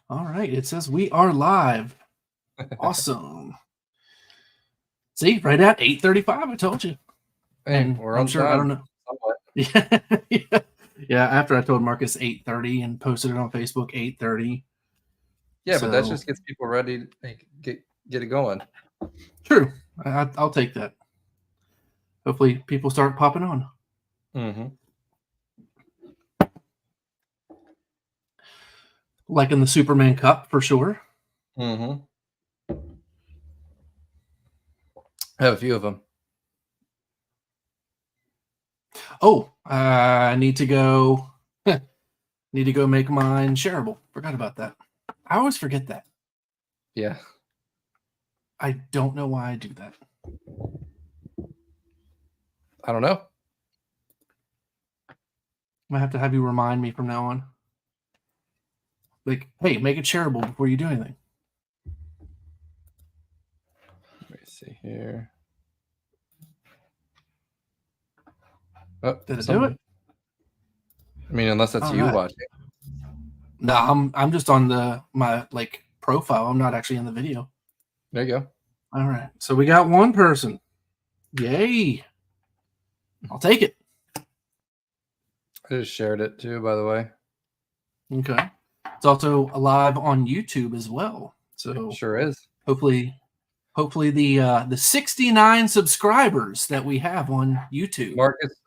All right. It says we are live. Awesome. See, right at 8:35. I told you. Hey, And we're I'm on sure I don't time. know. Somewhat. Yeah. Yeah. After I told Marcus 8:30 and posted it on Facebook 8:30. Yeah, but that So just gets people ready to get it going. true. I'll take that. Hopefully people start popping on. Mm-hmm. Like in the Superman Cup for sure. Mm-hmm. I have a few of them. Oh, I need to go. Need to go make mine shareable. Forgot about that. I always forget that. Yeah. I don't know why I do that. I don't know. I have to have you remind me from now on. Like, hey, make it shareable before you do anything. Let me see here. Oh, Did it do it? I mean, unless that's All you right. watching. No, I'm just on my profile. I'm not actually in the video. There you go. All right. So we got one person. Yay. I'll take it. I just shared it too, by the way. Okay. It's also live on YouTube as well. So Sure is. hopefully the 69 subscribers that we have on YouTube.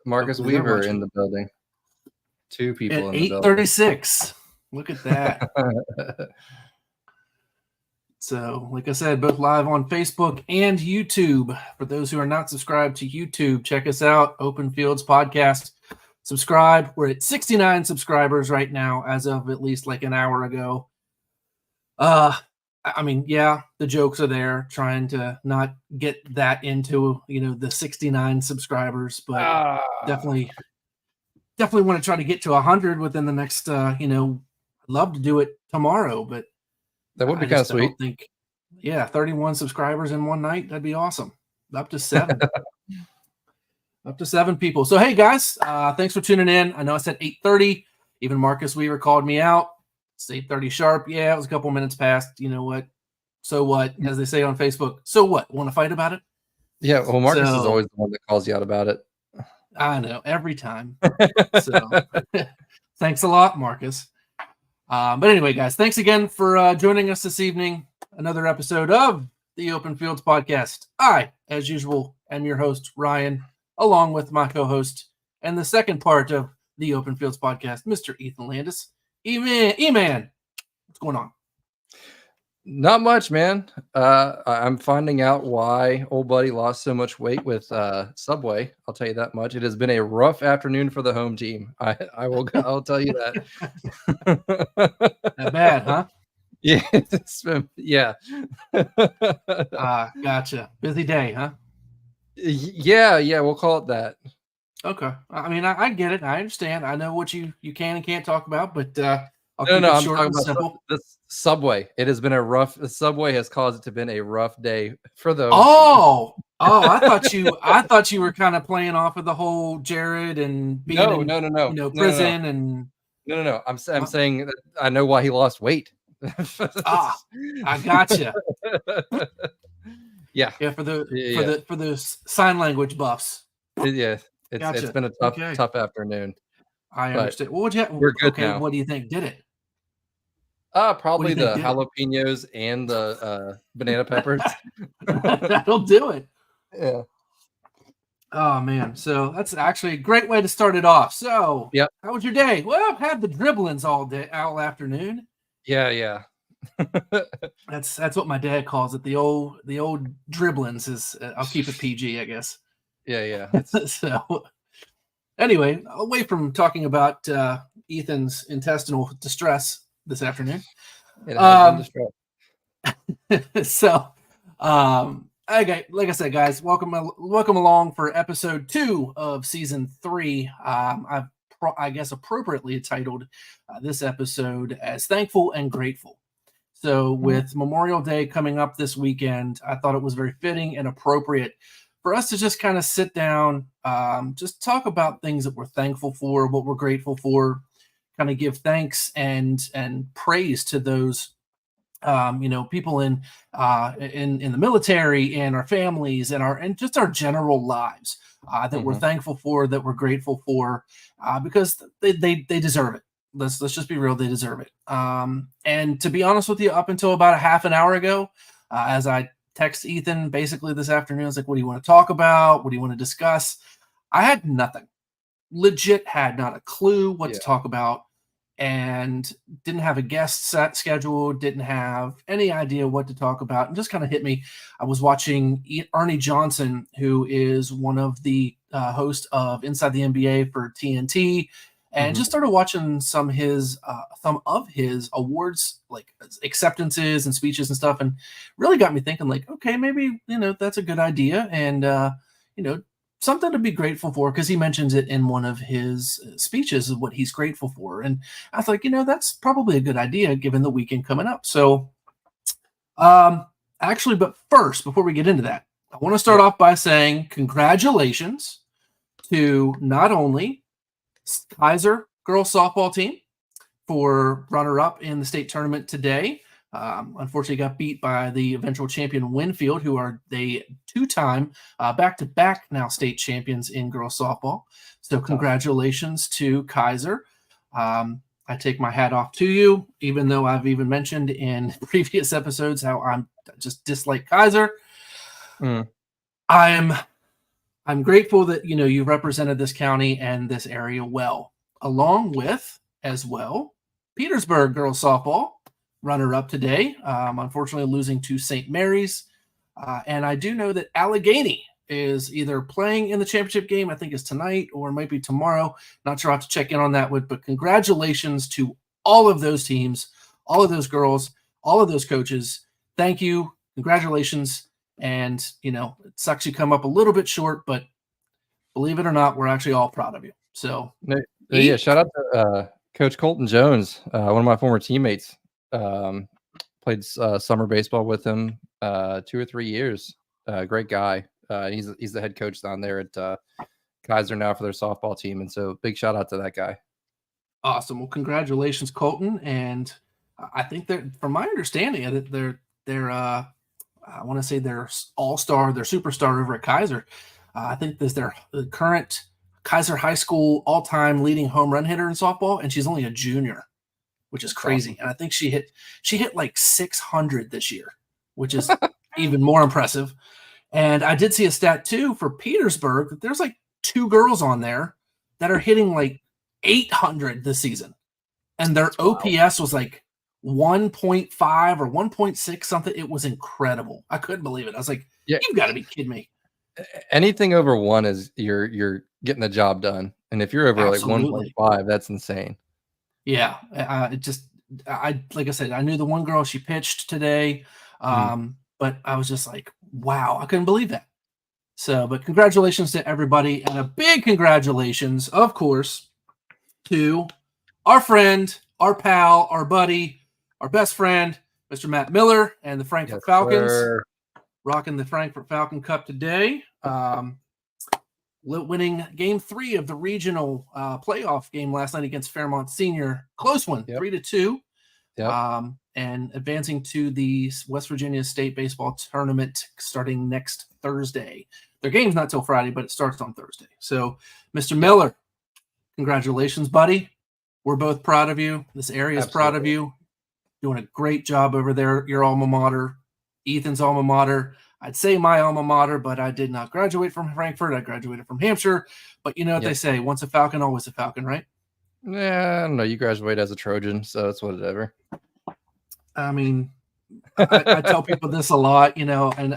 Marcus Weaver in the building. 2 people at in the building. 8:36. Look at that. So, like I said, both live on Facebook and YouTube. For those who are not subscribed to YouTube, check us out, Open Fields Podcast. Subscribe. We're at 69 subscribers right now, as of at least like an hour ago. I mean, yeah, the jokes are there, trying to not get that into, the 69 subscribers, but definitely want to try to get to 100 within the next, I'd love to do it tomorrow, but that would be kind of sweet. 31 subscribers in one night. That'd be awesome. Up to 7. Up to 7 people. So, hey, guys, thanks for tuning in. I know I said 8:30. Even Marcus Weaver called me out. It's 8:30 sharp. Yeah, it was a couple minutes past. You know what? So what? As they say on Facebook. So what? Want to fight about it? Yeah, well, Marcus is always the one that calls you out about it. I know, every time. So thanks a lot, Marcus. But anyway, guys, thanks again for joining us this evening. Another episode of the Open Fields Podcast. I, as usual, am your host, Ryan, along with my co-host and the second part of the Open Fields Podcast, Mr. Ethan Landis. E-Man, what's going on? Not much, man. I'm finding out why old buddy lost so much weight with Subway. I'll tell you that much. It has been a rough afternoon for the home team. I'll tell you that. That bad, huh? Yeah, yeah. Gotcha. Busy day, huh? Yeah, we'll call it that. Okay. I mean, I get it. I understand. I know what you can and can't talk about, but I'll keep it short and simple. The Subway. It has been the Subway has caused it to been a rough day for the I thought you were kind of playing off of the whole Jared and being in prison and no. I'm saying that I know why he lost weight. I gotcha. Yeah. For the sign language buffs. It's been a tough afternoon. I understand. Well, we're good now. What do you think did it? Probably the jalapenos and the banana peppers. That'll do it. Yeah. Oh man, so that's actually a great way to start it off. So, yep. How was your day? Well, I've had the dribblings all afternoon. Yeah. That's what my dad calls it. The old dribblings is. I'll keep it PG, I guess. Yeah. So, anyway, away from talking about Ethan's intestinal distress this afternoon. It has been distress. So, okay, like I said, guys, welcome along for episode 2 of season 3. I guess appropriately titled this episode as Thankful and Grateful. So with Memorial Day coming up this weekend, I thought it was very fitting and appropriate for us to just kind of sit down, just talk about things that we're thankful for, what we're grateful for, kind of give thanks and praise to those people in the military and our families and just our general lives that we're thankful for, that we're grateful for, because they deserve it. Let's just be real, they deserve it. And to be honest with you, up until about a half an hour ago, as I text Ethan basically this afternoon, I was like, what do you want to talk about? What do you want to discuss? I had nothing. Legit had not a clue what to talk about, and didn't have a guest set scheduled, didn't have any idea what to talk about, and just kind of hit me. I was watching Ernie Johnson, who is one of the hosts of Inside the NBA for TNT, and just started watching some of his awards, like acceptances and speeches and stuff, and really got me thinking, like, okay, maybe that's a good idea, and something to be grateful for, because he mentions it in one of his speeches of what he's grateful for. And I was like, that's probably a good idea given the weekend coming up. So actually, but first, before we get into that, I want to start off by saying congratulations to not only Kaiser girls softball team for runner-up in the state tournament today. Unfortunately got beat by the eventual champion Winfield, who are the two-time back-to-back now state champions in girls softball. So congratulations to Kaiser. I take my hat off to you, even though I've even mentioned in previous episodes how I just dislike Kaiser. I'm grateful that you represented this county and this area well, along with as well Petersburg girls softball runner-up today, unfortunately losing to St. Mary's. And I do know that Allegheny is either playing in the championship game, I think it's tonight, or it might be tomorrow. Not sure, I'll have to check in on that. But congratulations to all of those teams, all of those girls, all of those coaches. Thank you. Congratulations. And, it sucks you come up a little bit short, but believe it or not, we're actually all proud of you. So, yeah, shout out to Coach Colton Jones, one of my former teammates. Played summer baseball with him 2 or 3 years. Great guy. He's the head coach down there at Kaiser now for their softball team, and so big shout out to that guy. Awesome. Well, congratulations, Colton. And I think that, from my understanding, that they're I want to say they're all-star, their superstar over at Kaiser. I think there's their current Kaiser High School all-time leading home run hitter in softball, and she's only a junior, which is crazy. Awesome. And I think she hit like 600 this year, which is even more impressive. And I did see a stat too for Petersburg that there's like 2 girls on there that are hitting like 800 this season. And their OPS was like 1.5 or 1.6 something. It was incredible. I couldn't believe it. I was like, you've got to be kidding me. Anything over 1 is you're getting the job done. And if you're over Absolutely. like 1.5, that's insane. Yeah, like I said, I knew the one girl, she pitched today, but I was just like, wow, I couldn't believe that. So, but congratulations to everybody, and a big congratulations, of course, to our friend, our pal, our buddy, our best friend, Mr. Matt Miller, and the Frankfurt Falcons, rocking the Frankfurt Falcon Cup today. Winning game 3 of the regional playoff game last night against Fairmont Senior. Close one, 3-2. And advancing to the West Virginia State Baseball Tournament starting next Thursday. Their game's not till Friday, but it starts on Thursday. So, Mr. Miller, congratulations, buddy. We're both proud of you. This area is proud of you. Doing a great job over there, your alma mater, Ethan's alma mater. I'd say my alma mater, but I did not graduate from Frankfurt. I graduated from Hampshire. But you know what they say, once a Falcon, always a Falcon, right? Yeah, no, you graduated as a Trojan, so it's whatever. I mean, I tell people this a lot, and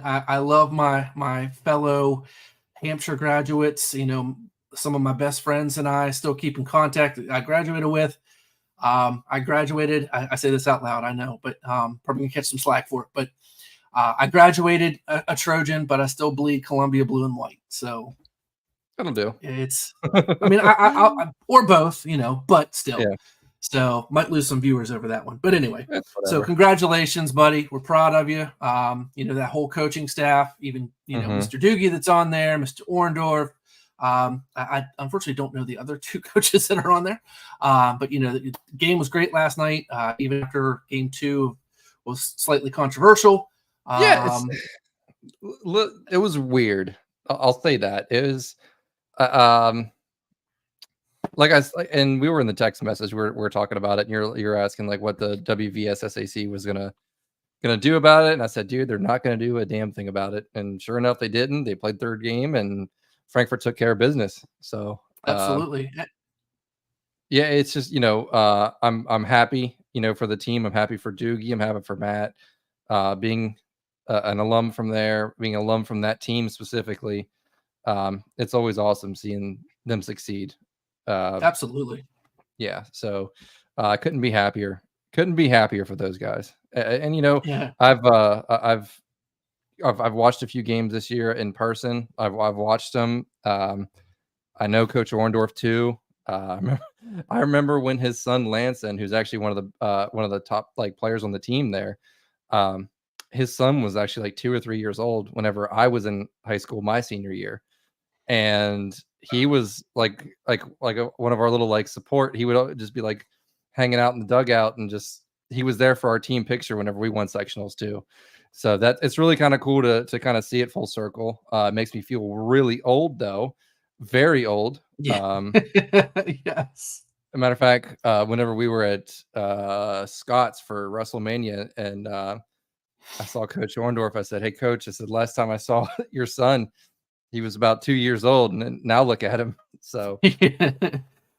I love my fellow Hampshire graduates. Some of my best friends and I still keep in contact. I graduated with. I graduated. I say this out loud, I know, but probably gonna catch some slack for it. But I graduated a Trojan, but I still bleed Columbia blue and white. So that'll do. It's, I mean, I or both, but still. Yeah. So might lose some viewers over that one. But anyway, so congratulations, buddy. We're proud of you. That whole coaching staff, even, Mr. Doogie that's on there, Mr. Orndorff, I unfortunately don't know the other two coaches that are on there. But the game was great last night. Even after game 2 was slightly controversial. Yeah, it was weird. I'll say that it was. And we were in the text message. We're talking about it, and you're asking like what the WVSSAC was gonna do about it, and I said, dude, they're not gonna do a damn thing about it. And sure enough, they didn't. They played third game, and Frankfurt took care of business. So Absolutely. yeah, it's just I'm happy for the team. I'm happy for Doogie. I'm happy for Matt being an alum from there, being an alum from that team specifically. It's always awesome seeing them succeed. Absolutely. Yeah, so I couldn't be happier. Couldn't be happier for those guys. And Yeah. I've watched a few games this year in person. I've watched them. I know Coach Orndorff too. I remember when his son Lanson, who's actually one of the top like players on the team there, his son was actually like 2 or 3 years old whenever I was in high school my senior year, and he was like one of our little like support. He would just be like hanging out in the dugout, and just he was there for our team picture whenever we won sectionals too. So that it's really kind of cool to kind of see it full circle. It makes me feel really old though, very old. Yeah. Yes. A matter of fact, whenever we were at Scott's for WrestleMania, and I saw Coach Orndorff, I said, "Hey, Coach," I said, "last time I saw your son, he was about 2 years old, and now look at him." So,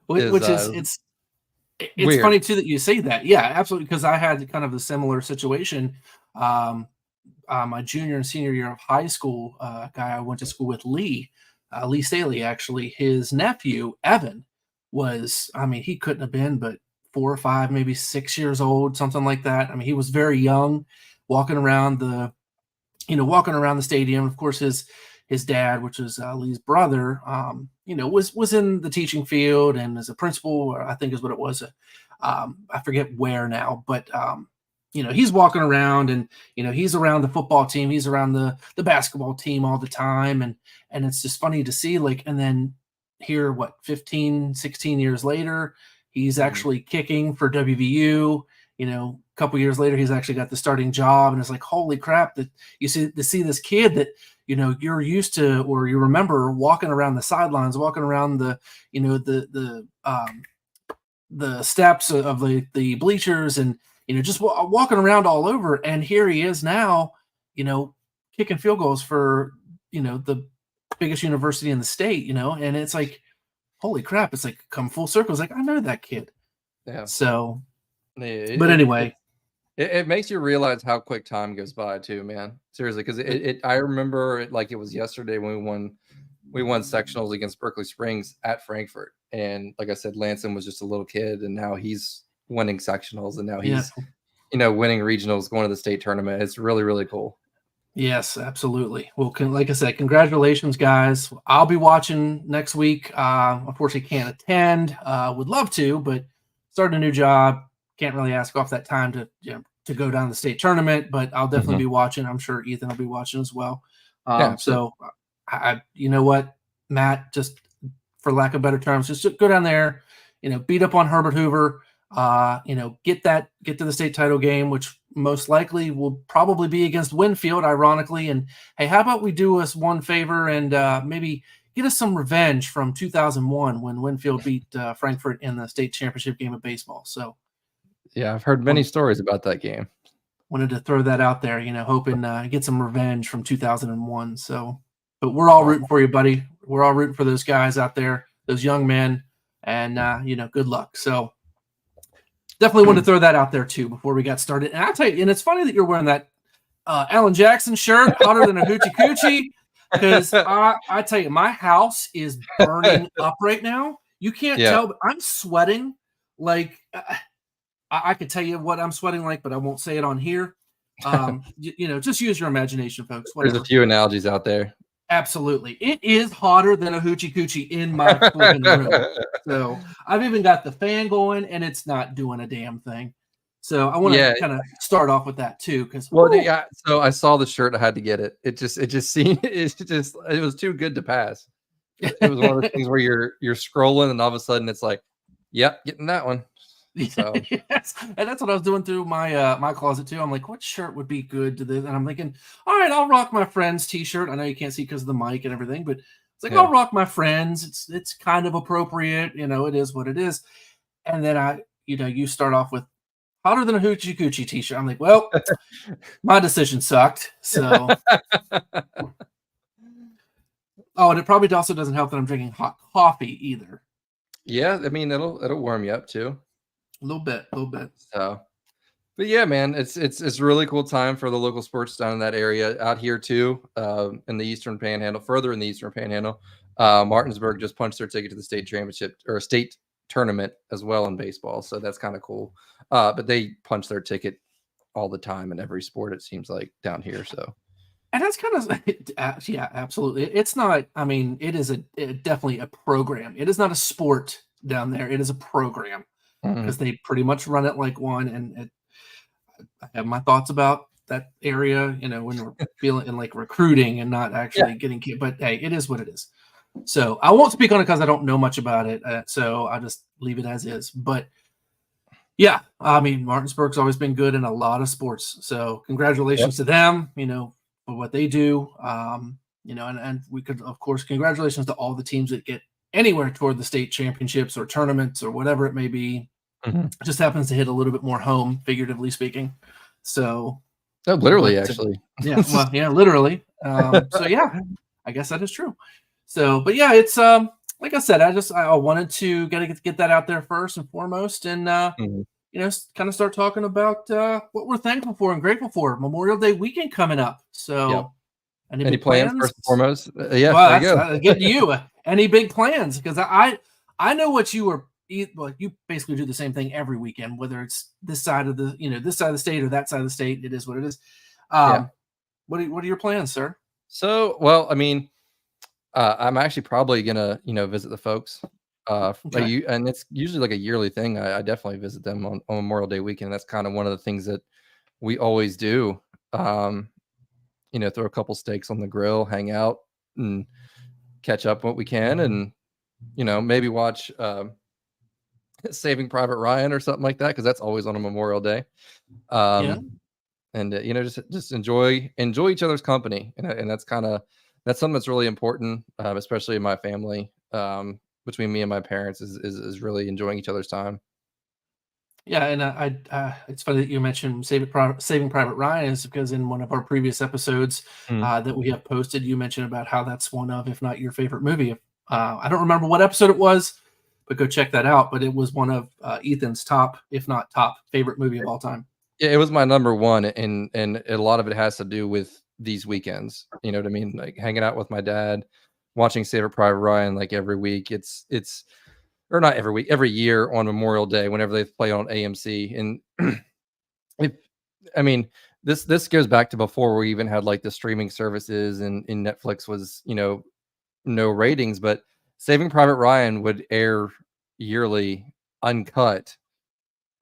Which is it's weird. funny too that you say that. Yeah, absolutely. Because I had kind of a similar situation. My junior and senior year of high school, guy I went to school with, Lee Staley, actually, his nephew Evan was, he couldn't have been but 4 or 5, maybe 6 years old, something like that. He was very young, walking around the stadium. Of course, his dad, which is Lee's brother, was in the teaching field and as a principal, or I think is what it was. I forget where now, but he's walking around, and he's around the football team, he's around the basketball team all the time, and it's just funny to see, like, and then here, 15, 16 years later, he's actually kicking for WVU. A couple years later, he's actually got the starting job, and it's like, holy crap, that you see this kid that you're used to, or you remember walking around the sidelines, walking around the steps of the bleachers, and just walking around all over, and here he is now, kicking field goals for the biggest university in the state, and it's like, holy crap, it's like come full circle. It's like, I know that kid. Yeah. So, but anyway, it makes you realize how quick time goes by too, man. Seriously, because I remember it like it was yesterday when we won sectionals against Berkeley Springs at Frankfurt, and like I said, Lanson was just a little kid, and now he's winning sectionals, and now he's winning regionals, going to the state tournament. It's really, really cool. Yes, absolutely. Well, like I said, congratulations, guys. I'll be watching next week. Unfortunately, can't attend. Would love to, but starting a new job, can't really ask off that time to go down to the state tournament. But I'll definitely be watching. I'm sure Ethan will be watching as well. So, you know what, Matt, just for lack of better terms, just go down there, beat up on Herbert Hoover. Get to the state title game, which most likely will probably be against Winfield, ironically. And hey, how about we do us one favor and maybe get us some revenge from 2001 when Winfield beat Frankfurt in the state championship game of baseball. So, yeah, I've heard many stories about that game. Wanted to throw that out there, hoping get some revenge from 2001. So, but we're all rooting for you, buddy. We're all rooting for those guys out there, those young men, and good luck. So, definitely want to throw that out there too before we got started. And I'll tell you, and it's funny that you're wearing that Alan Jackson shirt, hotter than a hoochie coochie, because I tell you, my house is burning up right now. You can't tell, but I'm sweating like I could tell you what I'm sweating like, but I won't say it on here. Just use your imagination, folks. Whatever. There's a few analogies out there. Absolutely. It is hotter than a hoochie coochie in my flipping room. So I've even got the fan going, and it's not doing a damn thing. So I want to kind of start off with that too. So I saw the shirt. I had to get it. It was too good to pass. it was one of those things where you're scrolling and all of a sudden it's like, yep, getting that one. So Yes, and that's what I was doing through my my closet too. I'm like, what shirt would be good to this? And I'm thinking, all right, I'll rock my friend's t-shirt. I know you can't see because of the mic and everything, but it's like yeah. I'll rock my friends. It's kind of appropriate, it is what it is. And then you start off with hotter than a hoochie coochie t-shirt. I'm like, well, my decision sucked. So oh, and it probably also doesn't help that I'm drinking hot coffee either. Yeah, I mean it'll warm you up too. A little bit, a little bit. So but yeah, man, it's a really cool time for the local sports down in that area. Out here too, in the Eastern Panhandle, further in the Eastern Panhandle, Martinsburg just punched their ticket to the state championship or state tournament as well in baseball. So that's kind of cool. But they punch their ticket all the time in every sport, it seems like down here. So And that's kind of yeah, absolutely. It's not. I mean, definitely a program. It is not a sport down there. It is a program mhm. because they pretty much run it like one. And I have my thoughts about that area. When we're feeling in like recruiting and not Yeah, actually getting. But hey, it is what it is. So I won't speak on it because I don't know much about it. So I'll just leave it as is. But yeah, I mean, Martinsburg's always been good in a lot of sports. So yep. congratulations to them, for what they do. And we could, of course, congratulations to all the teams that get anywhere toward the state championships or tournaments or whatever it may be. Mhm. It just happens to hit a little bit more home, figuratively speaking. So, No, but literally, actually. yeah, well, yeah, literally. So yeah, I guess that is true. So, but yeah, it's like I said, I wanted to get that out there first and foremost, and Mhm. kind of start talking about what we're thankful for and grateful for. Memorial Day weekend coming up. Yep. So, any Any big plans plans? first and foremost? Yeah, Well, there you that's go. getting to you. Any big plans? Because I know what you are. Well, you basically do the same thing every weekend, whether it's this side of the state or that side of the state. It is what it is. Yeah. What are your plans, sir? So, well, I mean, I'm actually probably gonna, visit the folks. Okay. And it's usually like a yearly thing. I definitely visit them on Memorial Day weekend. That's kind of one of the things that we always do. Um, throw a couple steaks on the grill, hang out, and catch up what we can, and maybe watch Saving Private Ryan or something like that because that's always on a Memorial Day. Yeah. Um, and just enjoy each other's company, and that's something that's really important, especially in my family. Between me and my parents is really enjoying each other's time. Yeah, and it's funny that you mentioned Saving Private Ryan is because in one of our previous episodes Mm. that we have posted, you mentioned about how that's one of, if not your favorite movie. I don't remember what episode it was, but go check that out. But it was one of Ethan's top, if not top, favorite movie of all time. Yeah, it was my number one, and a lot of it has to do with these weekends. You know what I mean? Like hanging out with my dad, watching Saving Private Ryan like every week. It's or not every week, every year on Memorial Day whenever they play on AMC. And if I mean this goes back to before we even had like the streaming services and Netflix was no ratings, but Saving Private Ryan would air yearly, uncut,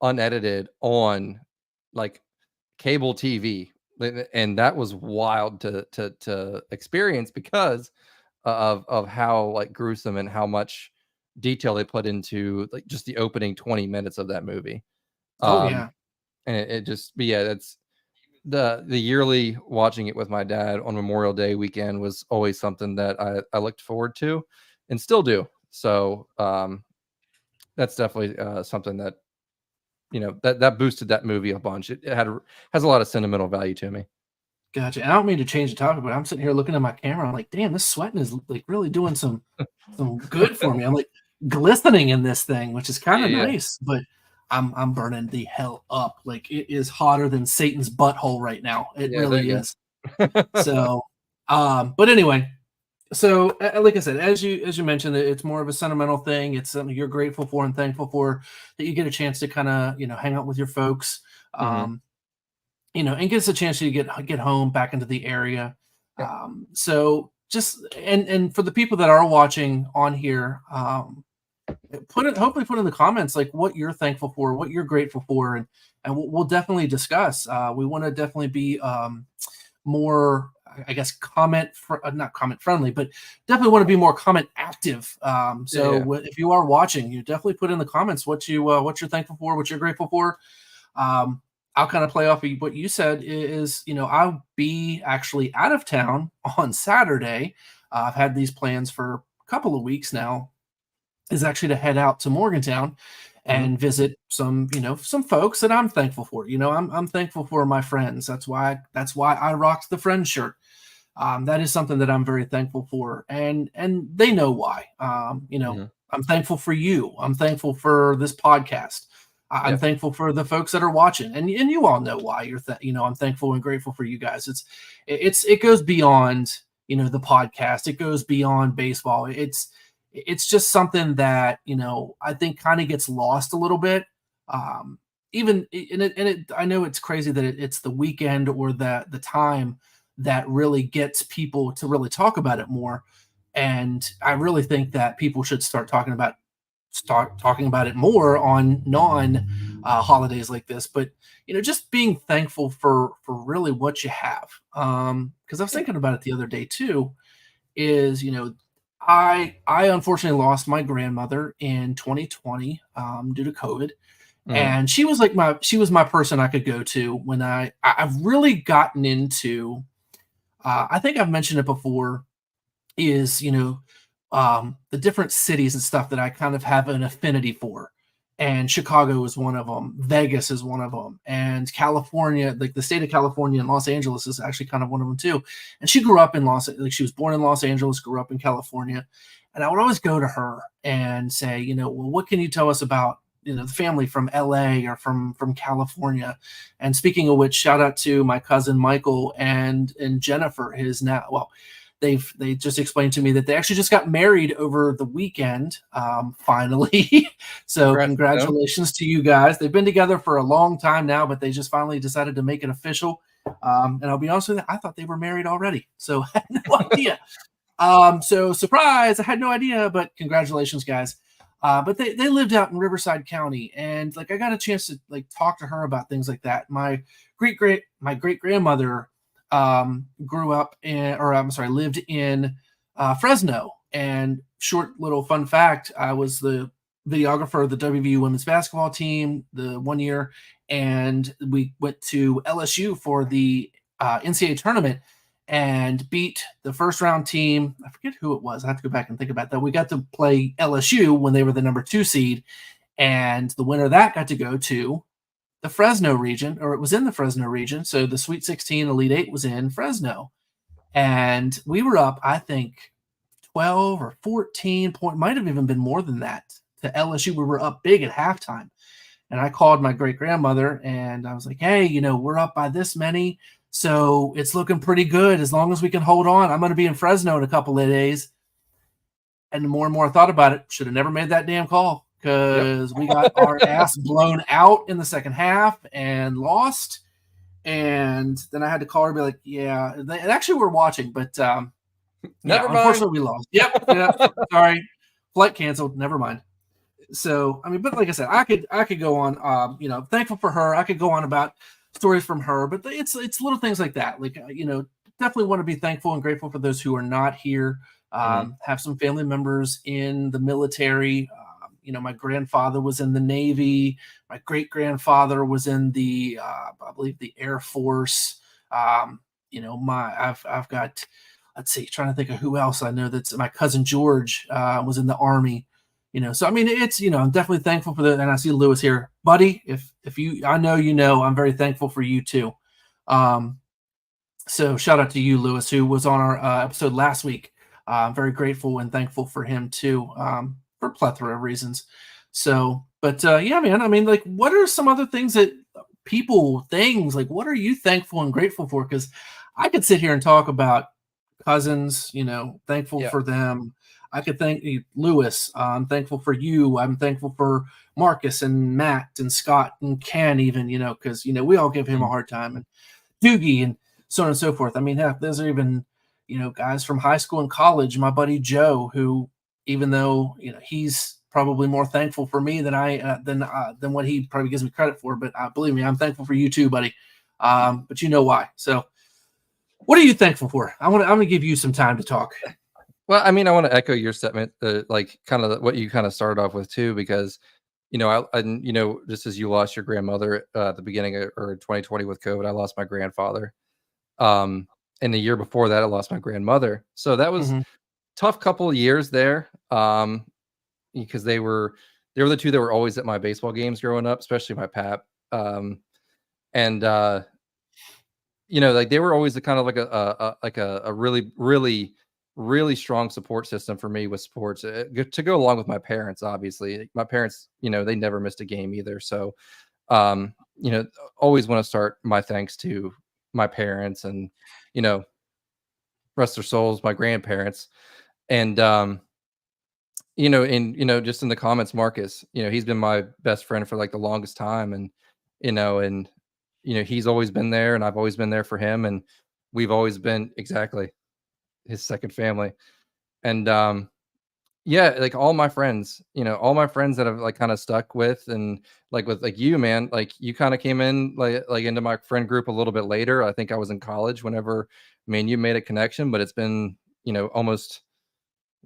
unedited on like cable TV, and that was wild to experience because of how like gruesome and how much detail they put into like just the opening 20 minutes of that movie. Oh Um, yeah, and it just, but yeah, that's the yearly watching it with my dad on Memorial Day weekend was always something that I looked forward to and still do. So that's definitely something that that boosted that movie a bunch. Has a lot of sentimental value to me. gotcha. And I don't mean to change the topic, but I'm sitting here looking at my camera. I'm like, damn, this sweating is like really doing some good for me. I'm like glistening in this thing, which is kind of Yeah, nice, but I'm burning the hell up. Like it is hotter than Satan's butthole right now. It yeah, there really you is. go. So, but anyway, so like I said, as you mentioned, it's more of a sentimental thing. It's something you're grateful for and thankful for that you get a chance to kind of hang out with your folks. Mhm. Um, and gives a chance to get home back into the area. Yeah, So just and for the people that are watching on here, hopefully put in the comments like what you're thankful for, what you're grateful for, and we'll definitely discuss. We want to definitely be more I guess not comment friendly, but definitely want to be more comment active. If you are watching, you definitely put in the comments what you're thankful for, what you're grateful for. I'll kind of play off of what you said is, I'll be actually out of town on Saturday. I've had these plans for a couple of weeks now, is actually to head out to Morgantown and visit some folks that I'm thankful for. I'm thankful for my friends. That's why I rocked the Friends shirt. That is something that I'm very thankful for, and they know why. I'm thankful for you. I'm thankful for this podcast. I'm thankful for the folks that are watching, and you all know why I'm thankful and grateful for you guys. It goes beyond, the podcast. It goes beyond baseball. It's just something that, I think kind of gets lost a little bit. I know it's crazy that it's the weekend or the time that really gets people to really talk about it more. And I really think that people should start talking about it more on holidays like this, but just being thankful for really what you have. Because I was thinking about it the other day too, is I unfortunately lost my grandmother in 2020 due to COVID, and she was my person I could go to when I've really gotten into. I think I've mentioned it before. Is the different cities and stuff that I kind of have an affinity for. And Chicago is one of them. Vegas is one of them. And California, like the state of California and Los Angeles is actually kind of one of them too. And she grew up in she was born in Los Angeles, grew up in California. And I would always go to her and say, well, what can you tell us about, the family from LA or from California? And speaking of which, shout out to my cousin Michael and Jennifer, they just explained to me that they actually just got married over the weekend, finally. So congratulations to you guys. They've been together for a long time now, but they just finally decided to make it official. And I'll be honest with you, I thought they were married already. So I had no idea. So surprise, I had no idea, but congratulations, guys. But they lived out in Riverside County, and I got a chance to talk to her about things like that. My great grandmother lived in Fresno. And short little fun fact, I was the videographer of the WVU women's basketball team the 1 year, and we went to LSU for the NCAA tournament and beat the first round team. I forget who it was. I have to go back and think about that. We got to play LSU when they were the number 2 seed, and the winner of that got to go to the Fresno region, or it was in the Fresno region. So the Sweet 16 Elite 8 was in Fresno. And we were up, I think, 12 or 14 point, might have even been more than that, to LSU. We were up big at halftime. And I called my great grandmother and I was like, hey, we're up by this many. So it's looking pretty good. As long as we can hold on, I'm going to be in Fresno in a couple of days. And the more and more I thought about it, should have never made that damn call, because we got our ass blown out in the second half and lost. And then I had to call her and be like, yeah, they actually were watching, but never mind. Unfortunately, we lost. Yep. Sorry. Flight canceled. Never mind. So, but like I said, I could go on, thankful for her. I could go on about stories from her, but it's little things like that. Definitely want to be thankful and grateful for those who are not here. Have some family members in the military. My grandfather was in the Navy. My great grandfather was in the, I believe, the Air Force. I've got, let's see, trying to think of who else I know. That's my cousin George was in the Army. So it's I'm definitely thankful for that. And I see Lewis here, buddy. If you, I know I'm very thankful for you too. So shout out to you, Lewis, who was on our episode last week. I'm very grateful and thankful for him too. For a plethora of reasons. So, but yeah, man, what are some other things that what are you thankful and grateful for? Because I could sit here and talk about cousins, thankful for them. I could thank Lewis. I'm thankful for you. I'm thankful for Marcus and Matt and Scott and Ken, even, because, we all give him a hard time, and Doogie and so on and so forth. Heck, there's even, guys from high school and college, my buddy Joe, who, even though he's probably more thankful for me than than what he probably gives me credit for, but believe me, I'm thankful for you too, buddy. But you know why. So What are you thankful for? I'm gonna give you some time to talk. Well, I mean, I want to echo your statement, like kind of what you kind of started off with too, because just as you lost your grandmother at the beginning of or 2020 with COVID, I lost my grandfather. Um, and the year before that, I lost my grandmother. So that was Mhm. tough couple of years there. Because they were the two that were always at my baseball games growing up, especially my pap. And like they were always the kind of like a really really strong support system for me with sports to go along with my parents. Obviously, my parents, they never missed a game either. So, um, you know, always want to start my thanks to my parents and you know rest their souls, my grandparents, and just in the comments, Marcus, he's been my best friend for like the longest time. And, he's always been there and I've always been there for him. And we've always been exactly his second family. And, yeah, like all my friends that I've like kind of stuck with and like with like you, man, like you kind of came in like into my friend group a little bit later. I think I was in college whenever me and you made a connection, but it's been, almost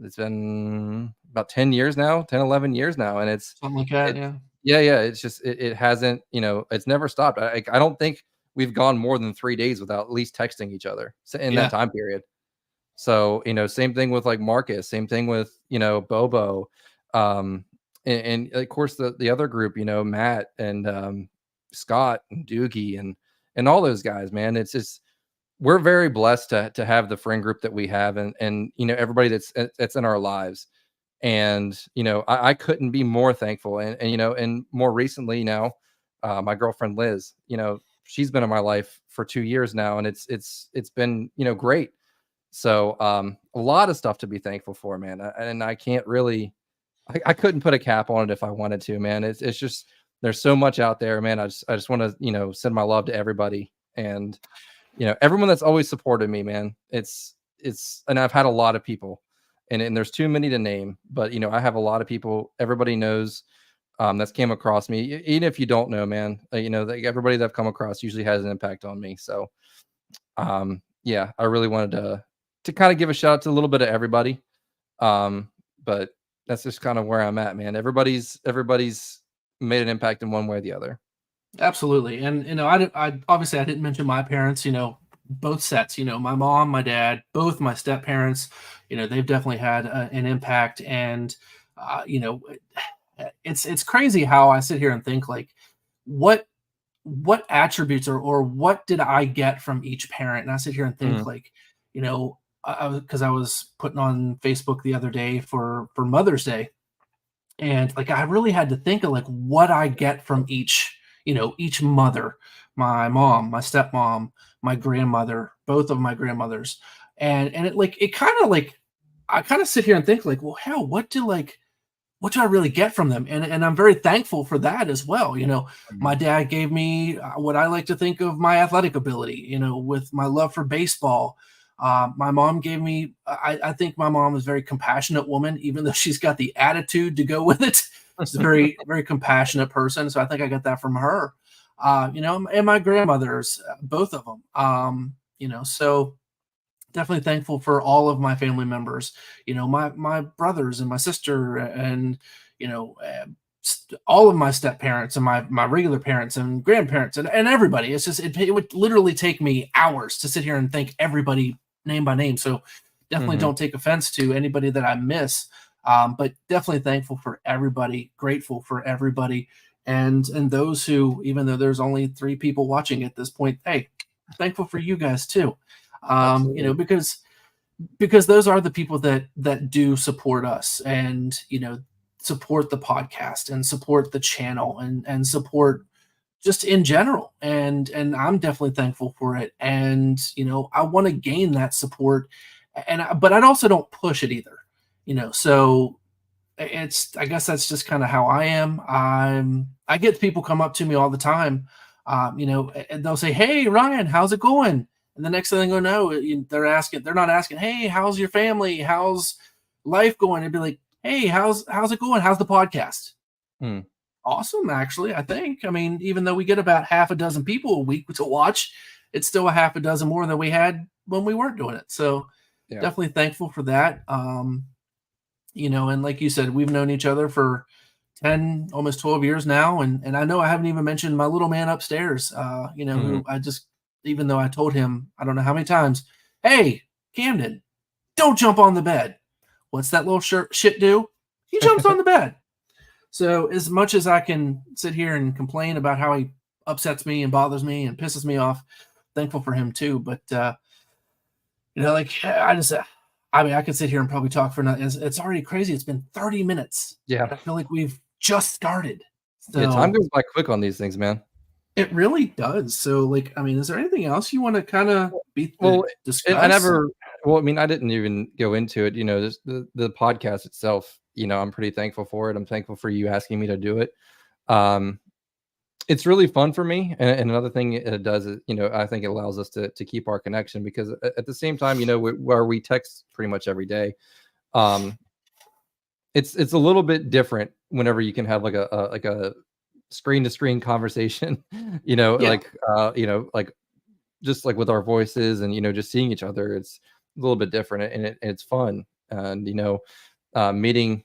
it's been about 10 years now, 10, 11 years now, and Something like that, it yeah. yeah, it's just it hasn't, it's never stopped. I don't think we've gone more than 3 days without at least texting each other in that Yeah. time period. So, same thing with, like, Marcus, same thing with, Bobo, and, of course, the other group, Matt and, Scott and Doogie and all those guys, man. It's just we're very blessed to have the friend group that we have and everybody that's in our lives. And I couldn't be more thankful. And more recently now, my girlfriend Liz, she's been in my life for 2 years now, and it's been great. So a lot of stuff to be thankful for, man. And I can't really, I couldn't put a cap on it if I wanted to, man. It's just there's so much out there, man. I just want to send my love to everybody. And everyone that's always supported me, man. And I've had a lot of people, and there's too many to name, but I have a lot of people. Everybody knows that's came across me, even if you don't know, man. Like everybody that I've come across usually has an impact on me. So, yeah, I really wanted to kind of give a shout out to a little bit of everybody. But that's just kind of where I'm at, man. Everybody's made an impact in one way or the other. Absolutely. And I obviously I didn't mention my parents, both sets, my mom, my dad, both my step parents, they've definitely had an impact. And it's crazy how I sit here and think like what attributes or what did I get from each parent? And I sit here and think Mhm. like, because I was putting on Facebook the other day for Mother's Day, and like I really had to think of like what I get from each mother, my mom, my stepmom, my grandmother, both of my grandmothers. And it kind of like I kind of sit here and think like, well, hell, what do I really get from them? And I'm very thankful for that as well. My Mhm. dad gave me what I like to think of my athletic ability, with my love for baseball. My mom gave me, I think my mom is a very compassionate woman, even though she's got the attitude to go with it. She's a very, very compassionate person. So I think I got that from her. And my grandmothers, both of them. So definitely thankful for all of my family members, my brothers and my sister and all of my step parents and my regular parents and grandparents and everybody. It's just it would literally take me hours to sit here and thank everybody name by name. So definitely Mhm. don't take offense to anybody that I miss. But definitely thankful for everybody, grateful for everybody, and those who, even though there's only 3 people watching at this point, hey, thankful for you guys too. Absolutely. Because those are the people that do support us and support the podcast and support the channel and support just in general. And I'm definitely thankful for it. And I want to gain that support, but I also don't push it either. So I guess that's just kind of how I am. I get people come up to me all the time, and they'll say, "Hey, Ryan, how's it going?" And the next thing I know, they're not asking, "Hey, how's your family? How's life going?" They'd be like, "Hey, how's it going? How's the podcast?" Mm. Awesome, actually. I think. I mean, even though we get about half a dozen people a week to watch, it's still a half a dozen more than we had when we weren't doing it. So Yeah. definitely thankful for that. And like you said, we've known each other for 10, almost 12 years now. And I know I haven't even mentioned my little man upstairs, Mhm. who even though I told him, I don't know how many times, hey, Camden, don't jump on the bed. What's that little shit do? He jumps on the bed. So as much as I can sit here and complain about how he upsets me and bothers me and pisses me off, thankful for him too. But I could sit here and probably talk for it's already crazy. It's been 30 minutes. Yeah. I feel like we've just started. Yeah, time So goes by quick on these things, man. it really does. So, is there anything else you want to kind of Well, I discuss? never. Well, I mean, I didn't even go into it. Just the podcast itself. I'm pretty thankful for it. I'm thankful for you asking me to do it. Um, it's really fun for me. And another thing it does is, I think it allows us to keep our connection because at the same time, where we text pretty much every day. Um, it's a little bit different whenever you can have like a screen to screen conversation. Yeah, Like just like with our voices and just seeing each other, it's a little bit different and it's fun. And meeting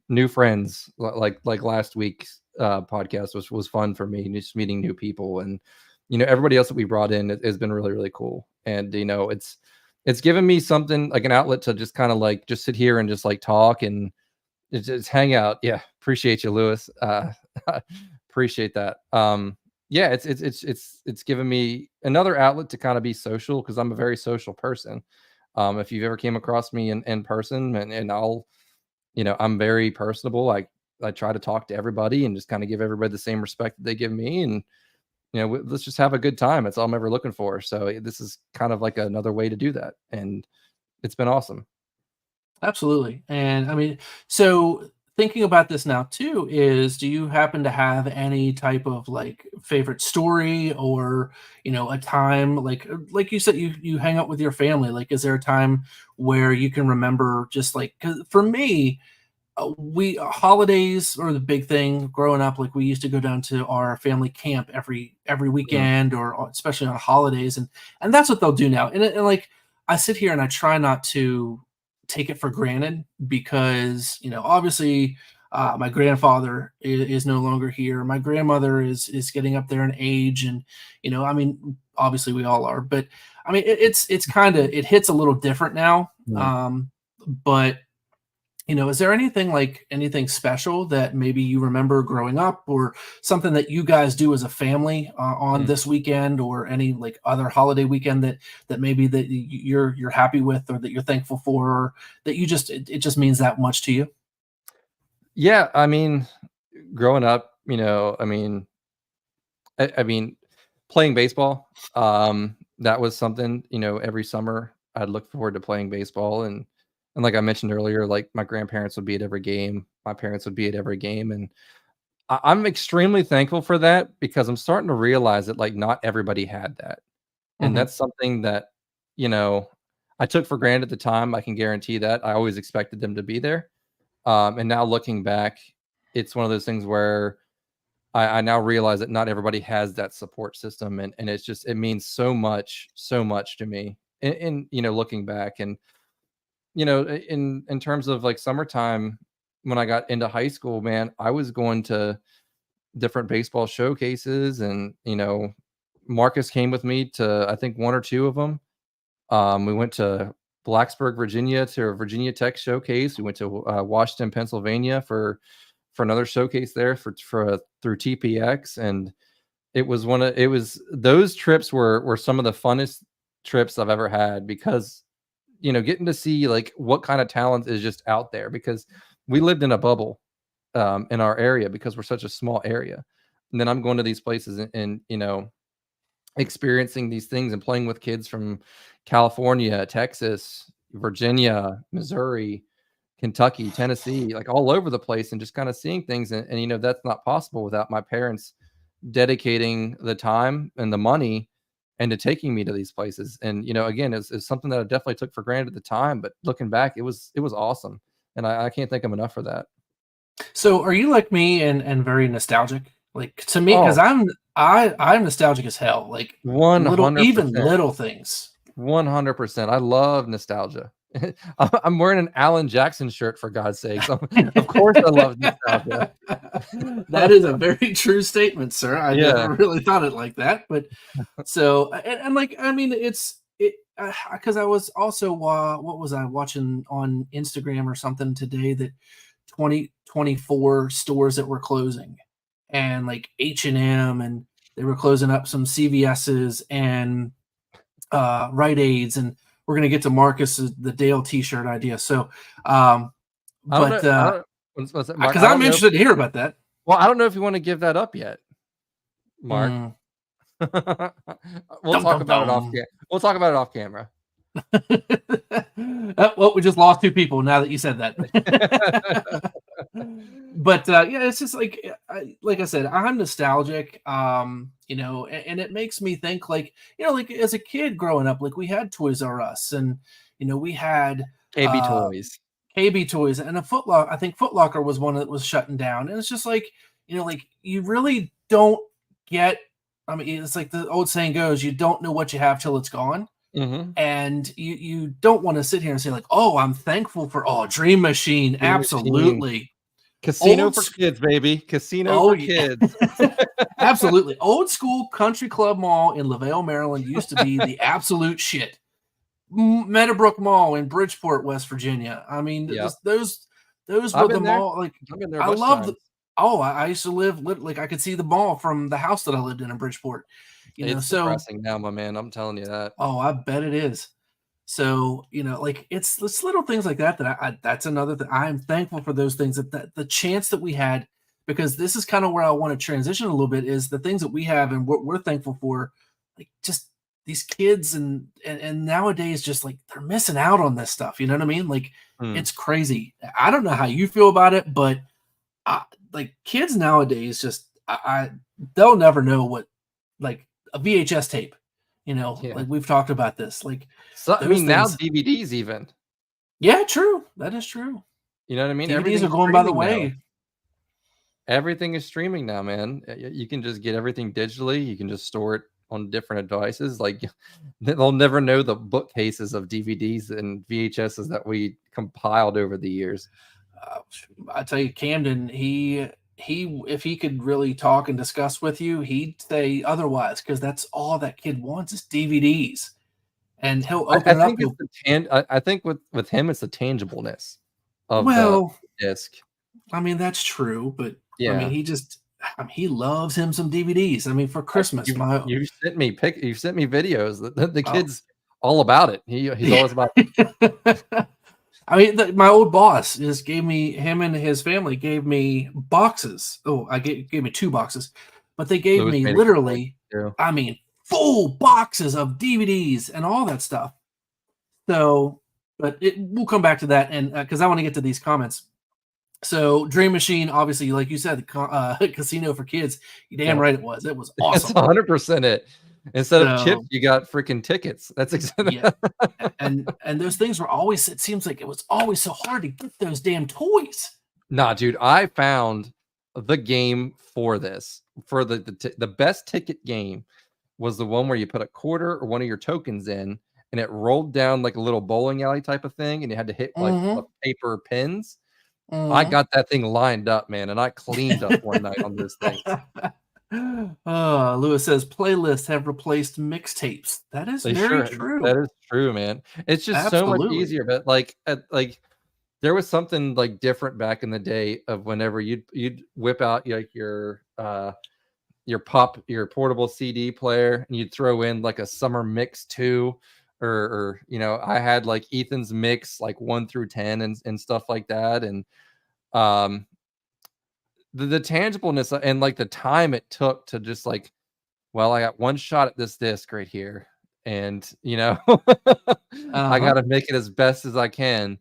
new friends like last week's podcast was fun for me, just meeting new people. And everybody else that we brought in has been really, really cool. And it's given me something like an outlet to just kind of like just sit here and just like talk and just hang out. Yeah, appreciate you, Lewis. Appreciate that. Yeah, it's given me another outlet to kind of be social because I'm a very social person. If you've ever came across me in person, and I'm very personable. I try to talk to everybody and just kind of give everybody the same respect that they give me, and let's just have a good time. That's all I'm ever looking for. So this is kind of like another way to do that, and it's been awesome. absolutely. And so thinking about this now too is, do you happen to have any type of like favorite story or a time like you said you hang out with your family? Like, is there a time where you can remember just like, because for me, we holidays are the big thing growing up. Like, we used to go down to our family camp every Mhm. weekend, or especially on holidays, and that's what they'll do now. And like, I sit here and I try not to take it for granted because obviously my grandfather is no longer here. My grandmother is getting up there in age, and obviously we all are, but it's kind of, it hits a little different now. Mhm. But is there anything special that maybe you remember growing up, or something that you guys do as a family on Mhm. this weekend, or any like other holiday weekend that maybe that you're happy with, or that you're thankful for, or that it just means that much to you? Yeah, I mean, growing up, I mean, playing baseball, that was something, every summer I'd look forward to playing baseball. And like I mentioned earlier, like my grandparents would be at every game, my parents would be at every game. And I'm extremely thankful for that because I'm starting to realize that like not everybody had that. And Hmm. that's something that, you know, I took for granted at the time. I can guarantee that. I always expected them to be there. And now looking back, it's one of those things where I now realize that not everybody has that support system, and it's just it means so much to me. In looking back, and in terms of like summertime when I got into high school, man, I was going to different baseball showcases, and Marcus came with me to I think one or two of them. We went to Blacksburg, Virginia, to a Virginia Tech showcase. We went to Washington, Pennsylvania for another showcase there for through TPX, and it was those trips were some of the funnest trips I've ever had because getting to see like what kind of talent is just out there because we lived in a bubble in our area because we're such a small area, and then I'm going to these places and experiencing these things and playing with kids from California, Texas, Virginia, Missouri, Kentucky, Tennessee, like all over the place, and just kind of seeing things. And that's not possible without my parents dedicating the time and the money into taking me to these places. And again, it's something that I definitely took for granted at the time, but looking back, it was awesome, and I can't thank them enough for that. So are you like me and very nostalgic? Like, to me, because Oh, I'm nostalgic as hell. Like even 100%. little things. 100%. I love nostalgia. I'm wearing an Alan Jackson shirt for God's sakes. Of course I love nostalgia. That is a very true statement, sir. I Yeah. never really thought it like that, but so and like I mean it's it because I was also what was I watching on Instagram or something today that 2024 stores that were closing and like H&M and they were closing up some CVS's and Rite Aids, and we're gonna get to Marcus's the Dale T-shirt idea. So, I don't but know. I don't what's that, Mark? because I I'm don't know. interested to hear about that. Well, I don't know if you want to give that up yet, Mark. Mm. We'll Dum talk dum about it off dum. we'll talk about it off camera. Well, we just lost two people now that you said that. But yeah, it's just like like I said, I'm nostalgic. You know, and it makes me think like you know, like as a kid growing up, like we had Toys R Us, and you know, we had KB Toys. KB Toys and a Foot Locker. I think Foot Locker was one that was shutting down, and it's just like you know, like you really don't get. I mean, it's like the old saying goes, you don't know what you have till it's gone. Mhm. And you don't want to sit here and say like, "Oh, I'm thankful for Dream Machine." Dream Machine. Absolutely. Casino Old for s- kids, baby. Casino Oh for yeah. kids. Absolutely. Old school Country Club Mall in LaVale, Maryland used to be the absolute shit. Meadowbrook Mall in Bridgeport, West Virginia. I mean, Yep. those I've were the been there. mall like I've been there a I bunch of love the times. oh, I used to like I could see the mall from the house that I lived in Bridgeport. You know, It's so depressing now, my man. I'm telling you that. oh, I bet it is. So, you know, like it's little things like that that that's another thing. I'm thankful for those things that the chance that we had, because this is kind of where I want to transition a little bit is the things that we have and what we're thankful for, like just these kids and nowadays just like they're missing out on this stuff. You know what I mean? Like Mm. it's crazy. I don't know how you feel about it, but I, like kids nowadays just I they'll never know what like a VHS tape. You know, Yeah. like we've talked about this. Like So I those mean, now things. DVDs even. Yeah, true. That is true. You know what I mean? DVDs are Everything's going by the streaming now. way. Everything is streaming now, man. You can just get everything digitally. You can just store it on different devices. Like they'll never know the bookcases of DVDs and VHSs that we compiled over the years. Uh, I tell you, Camden, he if he could really talk and discuss with you, he'd say otherwise because that's all that kid wants is DVDs, and he'll I open it up. think it's I think with him it's the tangibleness of the Well, disc. I mean that's true, but I mean Yeah. he loves him some DVDs. I mean for Christmas, my You've sent me videos. The oh, kid's all about it. He's yeah. always about I mean, my old boss just gave me him and his family gave me boxes. Oh, gave me two boxes, but they gave Louis me made a good point literally, too. I mean, full boxes of DVDs and all that stuff. So, but we'll come back to that, and because I want to get to these comments. So, Dream Machine, obviously, like you said, Casino for Kids. You damn Yep. right it was. It was It's awesome. 100% it. Instead of chips, So, you got freaking tickets. That's exactly yeah, and those things were always. It seems like it was always so hard to get those damn toys. Nah, dude, I found the game for this. For the best ticket game was the one where you put a quarter or one of your tokens in, and it rolled down like a little bowling alley type of thing, and you had to hit like Mm-hmm. paper pins. I Mhm. got that thing lined up, man, and I cleaned up one night on those things. Lewis says playlists have replaced mixtapes. That is They very sure true. that is true, man. It's just so much Absolutely. easier, but like there was something like different back in the day of whenever you'd whip out like your portable CD player and you'd throw in like a summer mix too, or you know, I had like Ethan's mix like 1 through 10 and stuff like that. And um the tangibleness and like the time it took to just like, well, I got one shot at this disc right here, and you know, I Uh-huh. gotta make it as best as I can.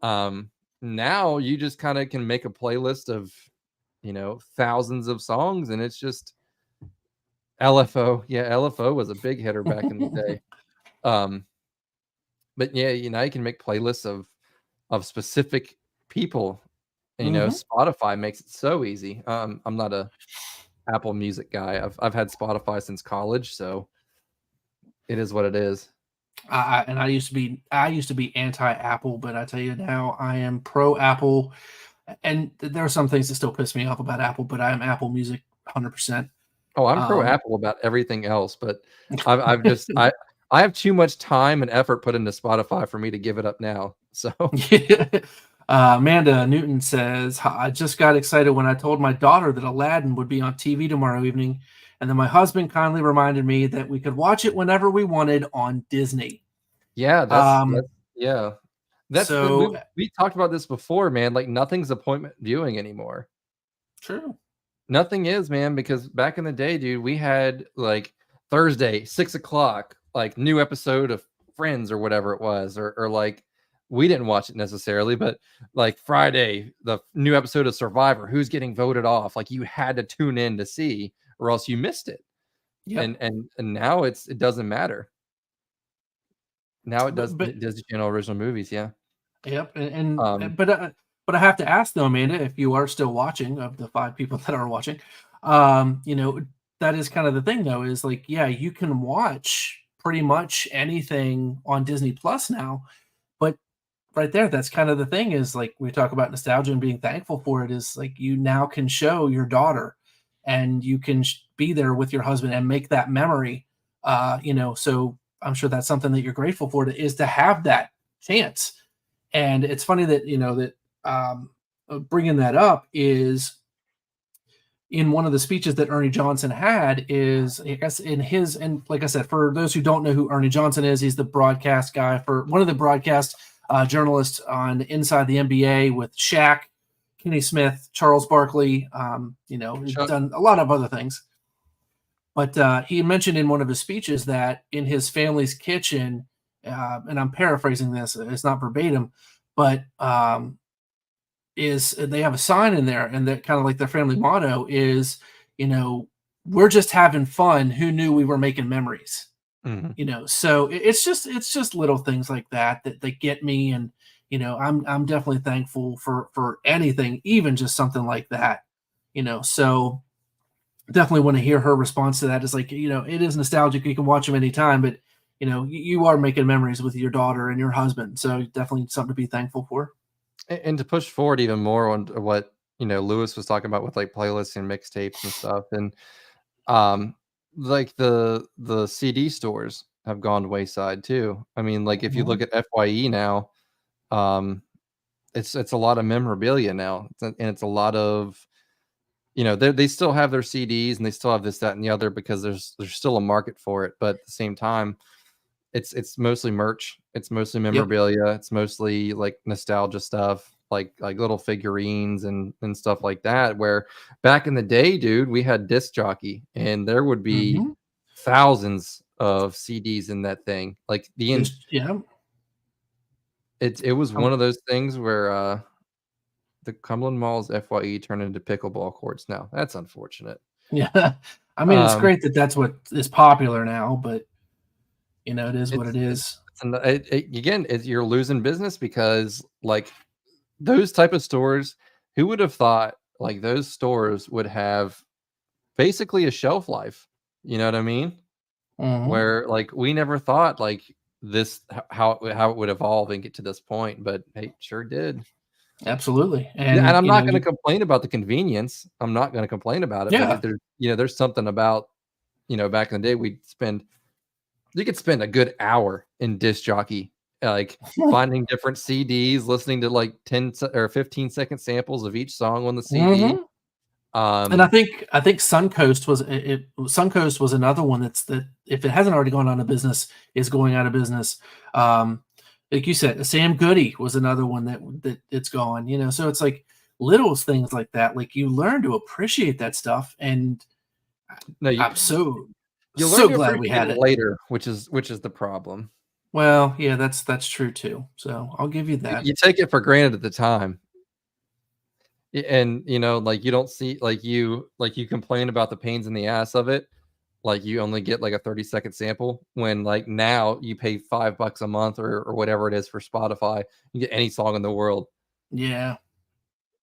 Now you just kind of can make a playlist of, you know, thousands of songs, and it's just LFO. Yeah, LFO was a big hitter back in the day. Um, but yeah, you know, you can make playlists of specific people. You know, Mhm. Spotify makes it so easy. I'm not a Apple Music guy. I've had Spotify since college, so it is what it is. And I used to be anti-Apple, but I tell you now, I am pro Apple. And there are some things that still piss me off about Apple, but I am Apple Music 100%. Oh, I'm pro Um, Apple about everything else, but I've just I have too much time and effort put into Spotify for me to give it up now. So yeah. Amanda Newton says, I just got excited when I told my daughter that Aladdin would be on TV tomorrow evening. And then my husband kindly reminded me that we could watch it whenever we wanted on Disney. yeah, Um, yeah. That's the so we talked about this before, man. Like nothing's appointment viewing anymore. true. Nothing is, man, because back in the day, dude, we had like Thursday, 6 o'clock, like new episode of Friends or whatever it was, or like we didn't watch it necessarily, but like Friday, the new episode of Survivor, who's getting voted off. Like you had to tune in to see, or else you missed it. Yep. And now it doesn't matter. Now it does But Disney Channel original movies, yeah. yep. Um, But I have to ask though, Amanda, if you are still watching, of the 5 people that are watching, that is kind of the thing though, is like, yeah, you can watch pretty much anything on Disney Plus now, but right there, that's kind of the thing, is like we talk about nostalgia and being thankful for it, is like you now can show your daughter and you can be there with your husband and make that memory. So I'm sure that's something that you're grateful for, is to have that chance. And it's funny that bringing that up is in one of the speeches that Ernie Johnson had, is I guess in his, and like I said, for those who don't know who Ernie Johnson is, he's the broadcast guy for one of the broadcast journalists on Inside the NBA with Shaq, Kenny Smith, Charles Barkley. He's Chuck, done a lot of other things. But he mentioned in one of his speeches that in his family's kitchen, and I'm paraphrasing this, it's not verbatim, but is they have a sign in there, and that kind of like their family motto is, you know, we're just having fun. Who knew we were making memories? mhm. So it's just little things like that get me, and I'm definitely thankful for anything, even just something like that. So definitely want to hear her response to that. Is like, it is nostalgic. You can watch them anytime, but you are making memories with your daughter and your husband. So definitely something to be thankful for. And to push forward even more on what Lewis was talking about with like playlists and mixtapes and stuff, and um, like the CD stores have gone to wayside too. I mean, like if you look Mhm. at FYE now, um, it's a lot of memorabilia now, and it's a lot of they still have their CDs and they still have this, that, and the other because there's still a market for it, but at the same time, it's mostly merch. It's mostly Yep. memorabilia. It's mostly like nostalgia stuff, like little figurines and stuff like that. Where back in the day, dude, we had disc jockey, and there would be Hmm. thousands of CDs in that thing. Like Yeah. it was one Um, of those things where the Cumberland Mall's FYE turned into pickleball courts now. That's unfortunate. yeah. I mean, it's Um, great that that's what is popular now, but it is what it it's is. again, you're losing business because like those type of stores, who would have thought like those stores would have basically a shelf life? You know what I mean? Hmm. Where like we never thought like this how it would evolve and get to this point, but hey, sure did. Absolutely. Yeah, and And I'm not going to complain about the convenience. I'm not going to complain about it, but yeah. there's something about back in the day you could spend a good hour in disc jockey, like finding different CDs, listening to like or 15-second samples of each song on the CD. Hmm. And I Um, think I think Suncoast was another one that if it hasn't already gone out of business, is going out of business. Um, like you said, Sam Goody was another one that it's gone. So it's like little things like that. Like you learn to appreciate that stuff, and no, I'm so you learn so to glad we appreciate had it it. later, which is the problem. Well, yeah, that's true too. So I'll give you that. You take it for granted at the time. And like you don't see like you complain about the pains in the ass of it, like you only get like a 30-second sample when like now you pay $5 a month or whatever it is for Spotify, you get any song in the world. Yeah,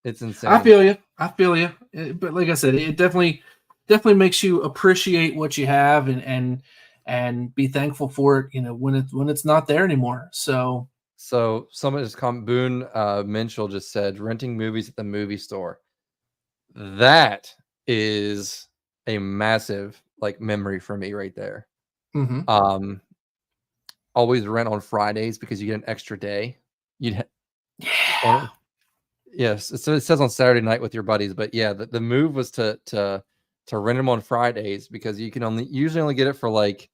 It's I insane. feel you. I feel you. But like I said, it definitely. definitely makes you appreciate what you have and be thankful for it, when it's not there anymore. So So someone just come Boone Minchell just said renting movies at the movie store. That is a massive like memory for me right there. mhm. Um, always rent on Fridays because you get an extra day. You'd ha- Yeah. on yes, so it says on Saturday night with your buddies, but yeah, the move was to rent them on Fridays because you can usually only get it for like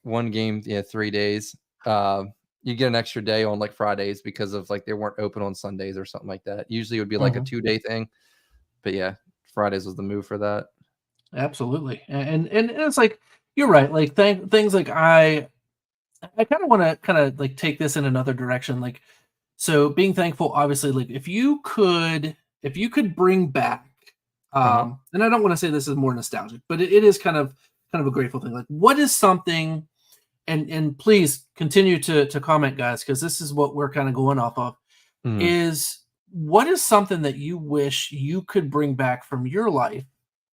one game, yeah, 3 days. You get an extra day on like Fridays because of like they weren't open on Sundays or something like that. Usually it would be like a Mhm. 2 day thing, but yeah, Fridays was the move for that. Absolutely. And it's like you're right. Like things like I kind of want to kind of like take this in another direction. Like, so being thankful, obviously, like if you could bring back, Uh-huh. and I don't want to say this is more nostalgic, but it is kind of a grateful thing. Like, what is something, and please continue to comment, guys, because this is what we're kind of going off of. Mhm. Is what is something that you wish you could bring back from your life,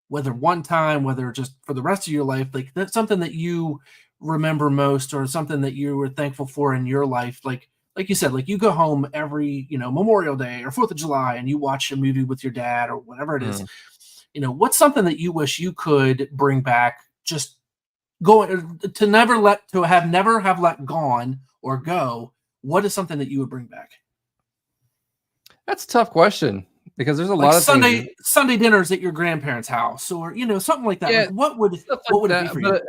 whether one time, whether just for the rest of your life, like that's something that you remember most or something that you were thankful for in your life. Like you said, like you go home every, Memorial Day or 4th of July and you watch a movie with your dad or whatever it is. Mhm. What's something that you wish you could bring back, just go to never have let gone or go? What is something that you would bring back? That's a tough question because there's a Like lot of things. Sunday dinners at your grandparents' house, or something like that. Like Yeah, what would stuff like what would it be that, for you? but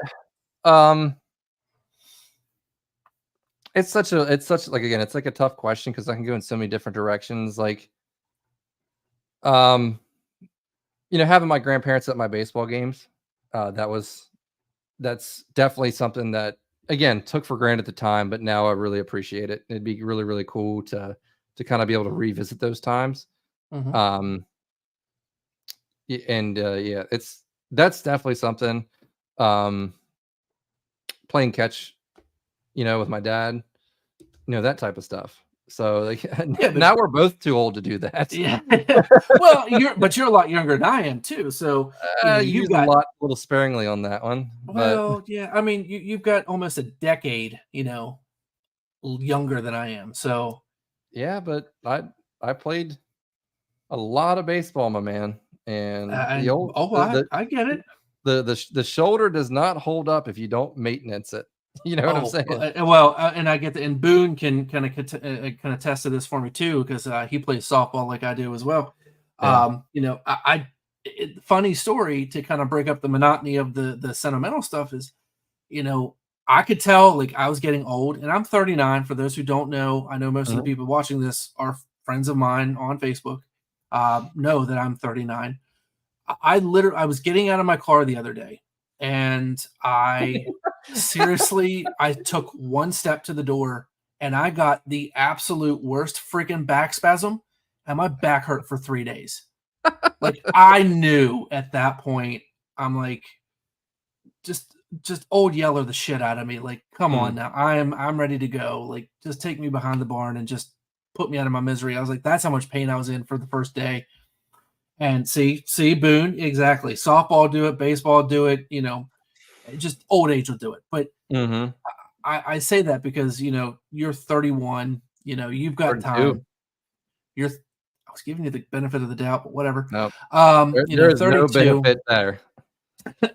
it's such like again, it's like a tough question because I can go in so many different directions. Like, um, having my grandparents at my baseball games, that's definitely something that again took for granted at the time, but now I really appreciate it. It'd be really, really cool to kind of be able to revisit those times. Mhm. Um, and yeah, that's definitely something. Um, playing catch, with my dad, that type of stuff. So like Yeah, but now we're both too old to do that. yeah. Well, you're a lot younger than I am too, so, You you've use a got little sparingly on that one, but well, yeah, I mean, you've got almost a decade, younger than I am, so, yeah, but I played a lot of baseball, my man, and the and old oh, I get it. the shoulder does not hold up if you don't maintenance it. You know what I'm Oh, saying? well, and I get the and Boone can kind of attest to this for me too, because he plays softball like I do as well. Yeah. Funny story to kind of break up the monotony of the sentimental stuff is, you know, I could tell like I was getting old, and I'm 39. For those who don't know, I know most of the Mhm. people watching this are friends of mine on Facebook. Know that I'm 39. I was getting out of my car the other day, and I took one step to the door, and I got the absolute worst freaking back spasm, and my back hurt for 3 days. Like I knew at that point, I'm like, just just old Yeller the shit out of me. Like, come on Mm. now, I'm ready to go. Like, just take me behind the barn and just put me out of my misery. I was like, that's how much pain I was in for the first day. And see, Boone, exactly. Softball do it, baseball do it, just old age will do it. But Mhm. I say that because, you're 31, you've got 32. time. I was giving you the benefit of the doubt, but whatever. No, there is no 32, benefit there.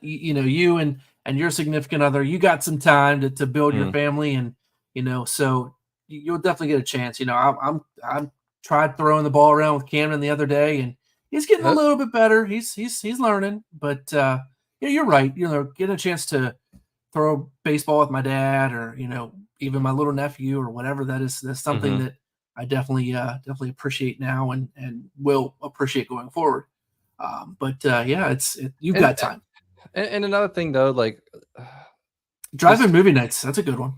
you and your significant other, you got some time to build your Mm. family, and so you'll definitely get a chance. I'm tried throwing the ball around with Camden the other day, and he's getting a Uh, little bit better. He's learning, but yeah, you're right. Getting a chance to throw baseball with my dad, or even my little nephew or whatever, that's something mhm. that I definitely appreciate now, and will appreciate going forward. But yeah, you've And got time. and another thing though, like, Drive-in just movie nights, that's a good one.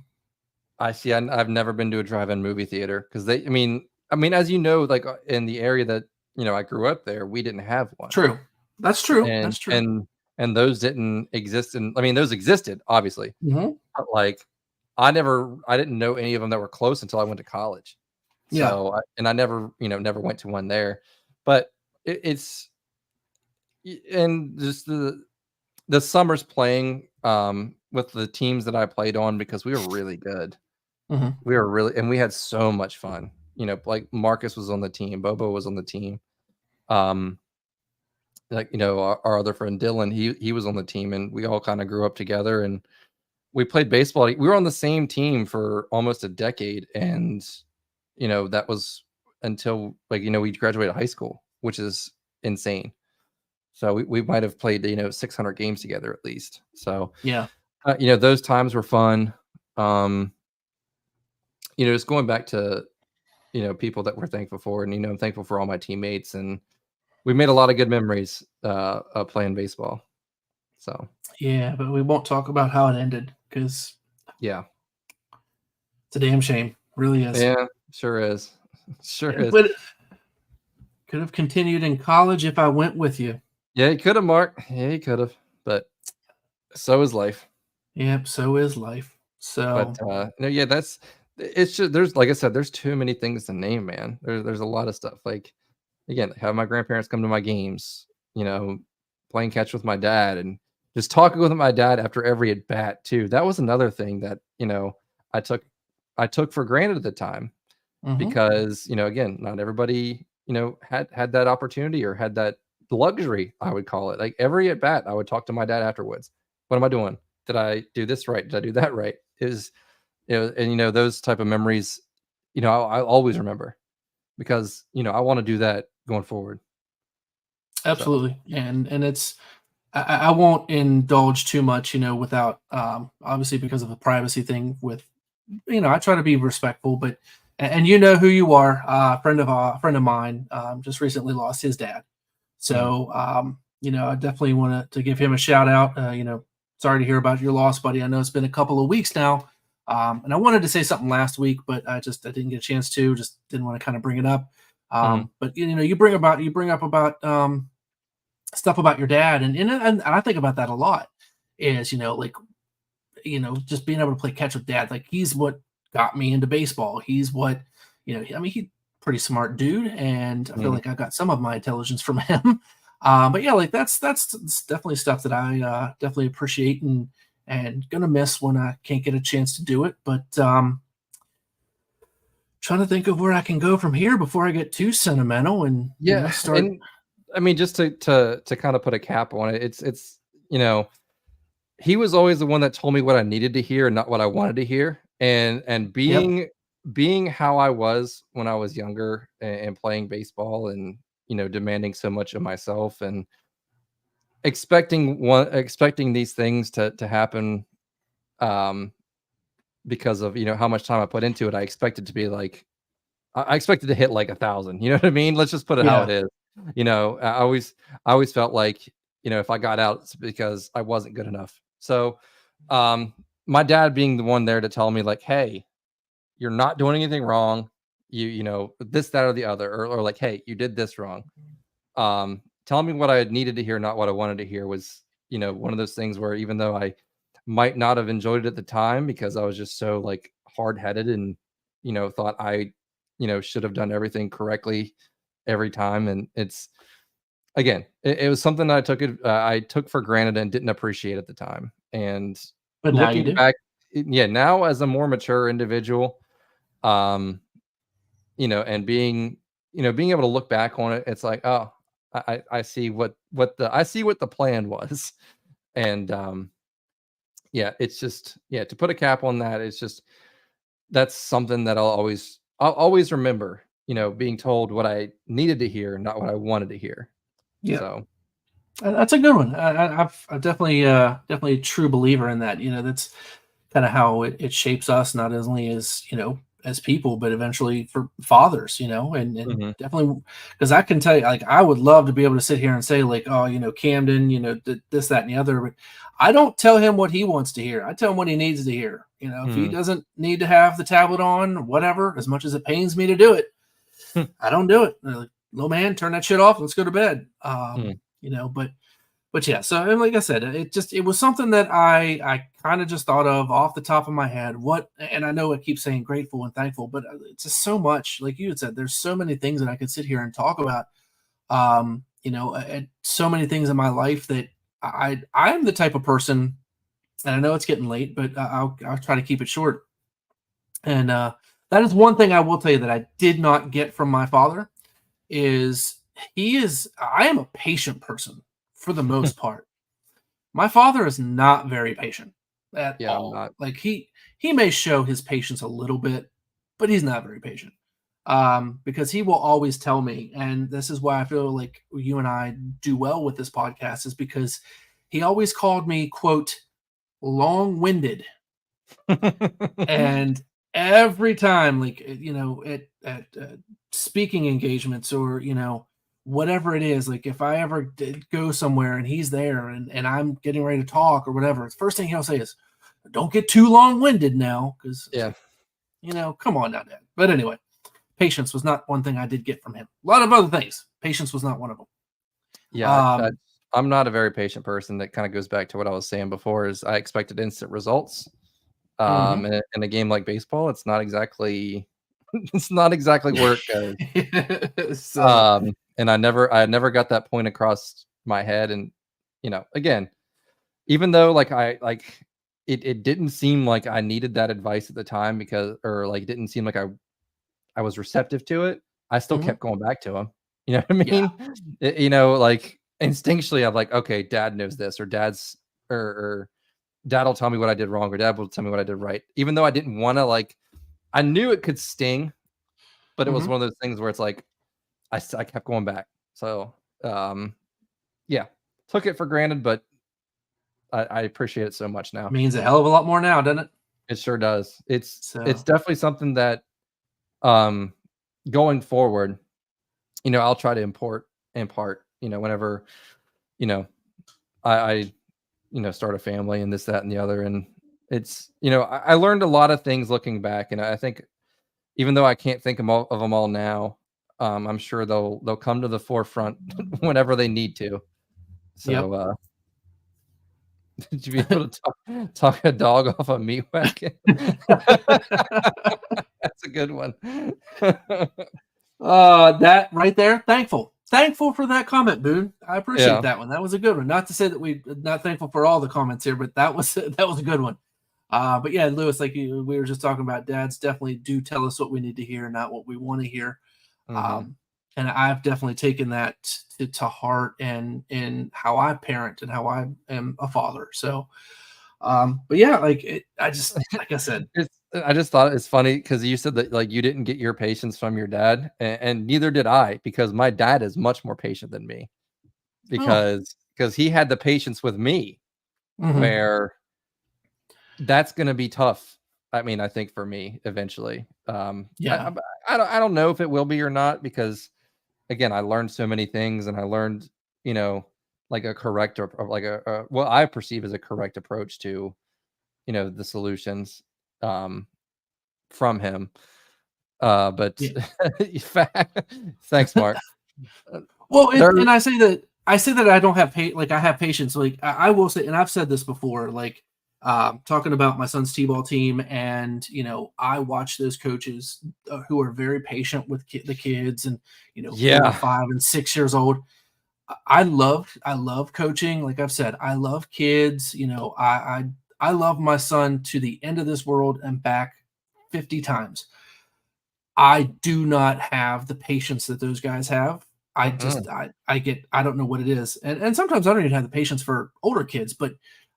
I see. I've never been to a drive-in movie theater because I mean, as you know, like in the area that I grew up there, we didn't have one, True. That's true, and that's true. and those didn't exist. And I mean, those existed obviously, Mhm. but like I didn't know any of them that were close until I went to college. Yeah. So I never never went to one there, but it's and just the summers playing with the teams that I played on, because we were really good. Mhm. We were really, and we had so much fun. Like Marcus was on the team, Bobo was on the team. Um, like our other friend Dylan, he was on the team, and we all kind of grew up together, and we played baseball. We were on the same team for almost a decade, and that was until we graduated high school, which is insane. So we might have played 600 games together at least. So Yeah. those times were fun. Um, just going back to people that we're thankful for, and I'm thankful for all my teammates, and we made a lot of good memories playing baseball. So Yeah, but we won't talk about how it ended because yeah, it's a damn shame. Really is. yeah, sure is, sure is. But could have continued in college if I went with you. Yeah, he could have, Mark. Yeah, he could have, but so is life. Yep, so is life. But So no, yeah, it's just, there's, like I said, there's too many things to name, man. There's a lot of stuff. Like, again, have my grandparents come to my games, playing catch with my dad, and just talking with my dad after every at bat too. That was another thing that I took I took for granted at the time, mhm. because again, not everybody had that opportunity or had that luxury, I would call it. Like every at bat, I would talk to my dad afterwards. What am I doing? Did I do this right? Did I do that right? Is and those type of memories, I'll always remember, because I want to do that going forward. So Absolutely. And it's I won't indulge too much, without obviously because of the privacy thing with I try to be respectful, but and you know who you are, friend of mine, just recently lost his dad. mhm. So I definitely want to give him a shout out. Sorry to hear about your loss, buddy. I know it's been a couple of weeks now. And I wanted to say something last week, but I didn't get a chance to, just didn't want to kind of bring it up. Mhm. But you bring up about stuff about your dad, and I think about that a lot. Is like just being able to play catch with dad. Like he's what got me into baseball. He's what I mean, he's pretty smart dude, and I feel Mhm. like I got some of my intelligence from him. But yeah, like that's definitely stuff that I definitely appreciate and gonna miss when I can't get a chance to do it. But trying to think of where I can go from here before I get too sentimental and Yeah, start. and I mean, just to kind of put a cap on it, it's you know he was always the one that told me what I needed to hear and not what I wanted to hear. And Yep. being how I was when I was younger, and playing baseball, and demanding so much of myself, and expecting these things to happen, um because of how much time I put into it. I expected to be like, I expected to hit like 1,000. You know what I mean? Let's just put it how it Yeah. is. I always felt like, if I got out, it's because I wasn't good enough. So, um, my dad being the one there to tell me like, "Hey, you're not doing anything wrong. This, that, or the other," or like, "Hey, you did this wrong." Telling me what I needed to hear, not what I wanted to hear, was, one of those things where, even though I might not have enjoyed it at the time, because I was just so like hard headed, and thought I should have done everything correctly every time. And it's, again, it was something that I took for granted and didn't appreciate at the time. And But now you looking do. back, yeah, now as a more mature individual, um, and being able to look back on it, it's like, oh, I see what the plan was. And yeah, it's just, yeah, to put a cap on that, it's just, that's something that I'll always remember, being told what I needed to hear, not what I wanted to hear. Yeah. So That's a good one. I definitely a true believer in that. That's kind of how it shapes us, not only as as people, but eventually for fathers. And mhm, definitely because I can tell you, like I would love to be able to sit here and say like, oh, Camden, this, that, and the other. But I don't tell him what he wants to hear. I tell him what he needs to hear. If he mhm, doesn't need to have the tablet on, whatever, as much as it pains me to do it, I don't do it. They're like, little man, turn that shit off. Let's go to bed. mhm, But yeah, so and like I said, it was something that I kind of just thought of off the top of my head. What and I know I keep saying grateful and thankful, but it's just so much. Like you had said, there's so many things that I could sit here and talk about. at so many things in my life that I'm the type of person, and I know it's getting late, but I'll try to keep it short. And that is one thing I will tell you that I did not get from my father is I am a patient person for the most part. My father is not very patient at Yeah, I'm all. not. Like he may show his patience a little bit, but he's not very patient. Because he will always tell me, and this is why I feel like you and I do well with this podcast, is because he always called me, quote, long-winded. And every time, like, at speaking engagements or, whatever it is, like if I ever did go somewhere and he's there and I'm getting ready to talk or whatever, the first thing he'll say is, don't get too long-winded now. Cause Yeah. come on now, Dad. But anyway, patience was not one thing I did get from him. A lot of other things. Patience was not one of them. Yeah, I'm not a very patient person. That kind of goes back to what I was saying before. Is I expected instant results. Mhm. In a game like baseball, it's not exactly it's not exactly where it goes. So, And I never got that point across my head. And again, even though it didn't seem like I needed that advice at the time or like it didn't seem like I was receptive to it, I still mhm. kept going back to him. You know what I Yeah. mean? Like instinctually, I'm like, okay, dad knows this, or or dad will tell me what I did wrong, or dad will tell me what I did right. Even though I didn't want to, I knew it could sting, but it was Mhm. one of those things where it's like, I kept going back. So, yeah, took it for granted, but I appreciate it so much now. Means a hell of a lot more now, doesn't it? It sure does. It's So, definitely something that, um, going forward, I'll try to impart, whenever, you know, I start a family and this, that, and the other. And it's, I learned a lot of things looking back. And I think even though I can't think of them all now, I'm sure they'll come to the forefront whenever they need to. yep. So, did you be able to talk a dog off a meat wagon? That's a good one. That right there, thankful for that comment, Boone. I appreciate Yeah. that one. That was a good one. Not to say that we not thankful for all the comments here, but that was that was a good one. But yeah, Lewis, we were just talking about, dads definitely do tell us what we need to hear, not what we want to hear. Mhm. Um, and I've definitely taken that to heart and in how I parent and how I am a father. So, but yeah, I just like I said, I just thought it's funny because you said that, like, you didn't get your patience from your dad, and neither did I, because my dad is much more patient than me, oh, because he had the patience with me, mhm, where that's gonna be tough. I mean, I think for me eventually. yeah, I don't know if it will be or not, because again, I learned so many things, and I learned, you know, like a correct, or like what I perceive as a correct approach to, the solutions, um, from him. But yeah. thanks, Mark. Uh, Well, there and I say that I don't have I have patience. Like I will say, and I've said this before, talking about my son's t-ball team, and I watch those coaches who are very patient with the kids, and 4, Yeah. 5, and 6 years old. I love coaching. Like I've said, I love kids. I love my son to the end of this world and back 50 times. I do not have the patience that those guys have. I just Mm-mm. I don't know what it is. And sometimes I don't even have the patience for older kids, but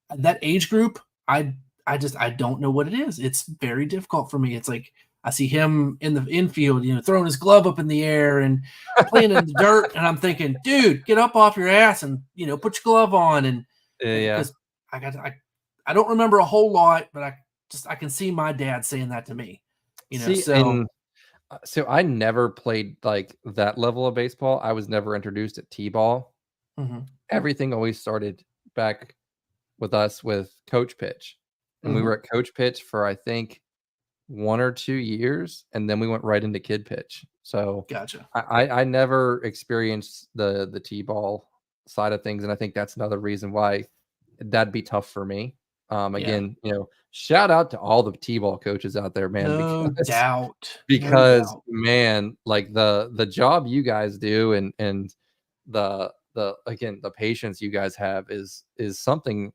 that age group, I don't know what it is. It's very difficult for me. It's like I see him in the infield, throwing his glove up in the air and playing in the dirt, and I'm thinking, dude, get up off your ass and put your glove on, and Yeah. because I don't remember a whole lot, but I can see my dad saying that to me. See, So so I never played like that level of baseball. I was never introduced at T-ball. mhm. Everything always started back with us with coach pitch. And we Mhm. were at coach pitch for, I think, 1 or 2 years, and then we went right into kid pitch. So Gotcha. I never experienced the T-ball side of things, and I think that's another reason why that'd be tough for me. Yeah. Again, shout out to all the T-ball coaches out there, man, No because doubt. No doubt. man, like the job you guys do, and the the patience you guys have is something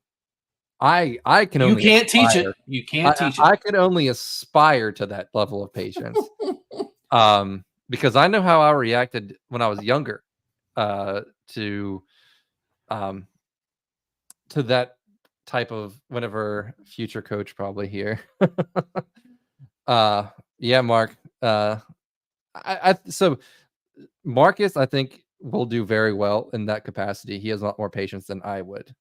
I can You only can't teach it. aspire. You can't teach it. I could only aspire to that level of patience. Because I know how I reacted when I was younger, to um that type of whenever future coach probably here. Yeah, Mark. So Marcus, I think, will do very well in that capacity. He has a lot more patience than I would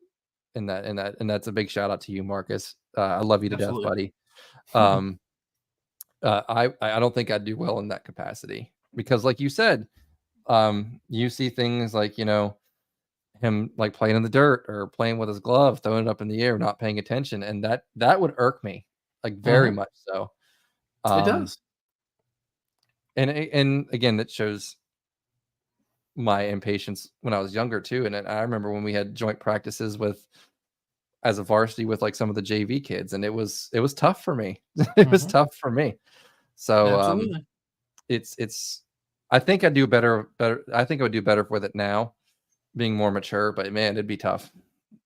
and that's a big shout out to you, Marcus. I love you to death, Absolutely. buddy. I don't think I'd do well in that capacity because, like you said, you see things like him like playing in the dirt or playing with his glove, throwing it up in the air, not paying attention, and that would irk me like very much so. It does. And again, that shows my impatience when I was younger too. And I remember when we had joint practices as a varsity with like some of the JV kids, and it was tough for me. It was tough for me. So Absolutely. it's I think I'd do better. I think I would do better with it now, being more mature. But man, it'd be tough.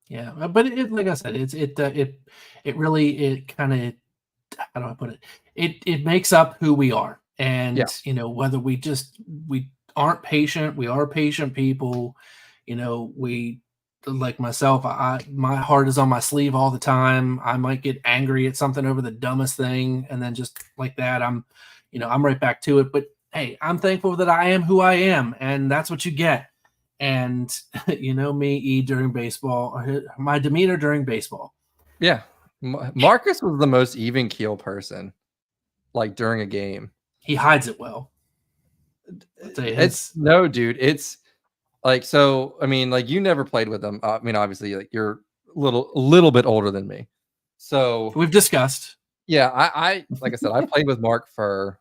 Yeah, but it like I said, it really kind of, how do I put it? It makes up who we are, and whether we aren't patient, we are patient people. We, like myself, my heart is on my sleeve all the time. I might get angry at something over the dumbest thing, and then just like that, I'm right back to it. But hey, I'm thankful that I am who I am, and that's what you get. And me during baseball, my demeanor during baseball. Yeah, Marcus was the most even keel person, like during a game. He hides it well. It's no, dude. It's like, so. I mean, like, you never played with him. I mean, obviously, like, you're a little bit older than me, so we've discussed. Yeah, I like I said, I played with Mark for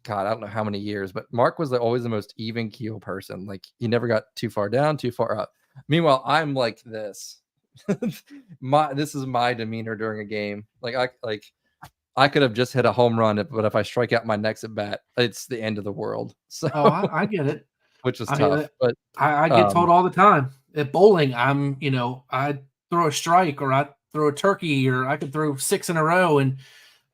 God, I don't know how many years, but Mark was always the most even keel person. Like, he never got too far down, too far up. Meanwhile, I'm like this. This is my demeanor during a game. I could have just hit a home run, but if I strike out my next at bat, it's the end of the world. So, I get it. Which is tough. But I get told all the time at bowling, I throw a strike or I throw a turkey or I could throw 6 in a row and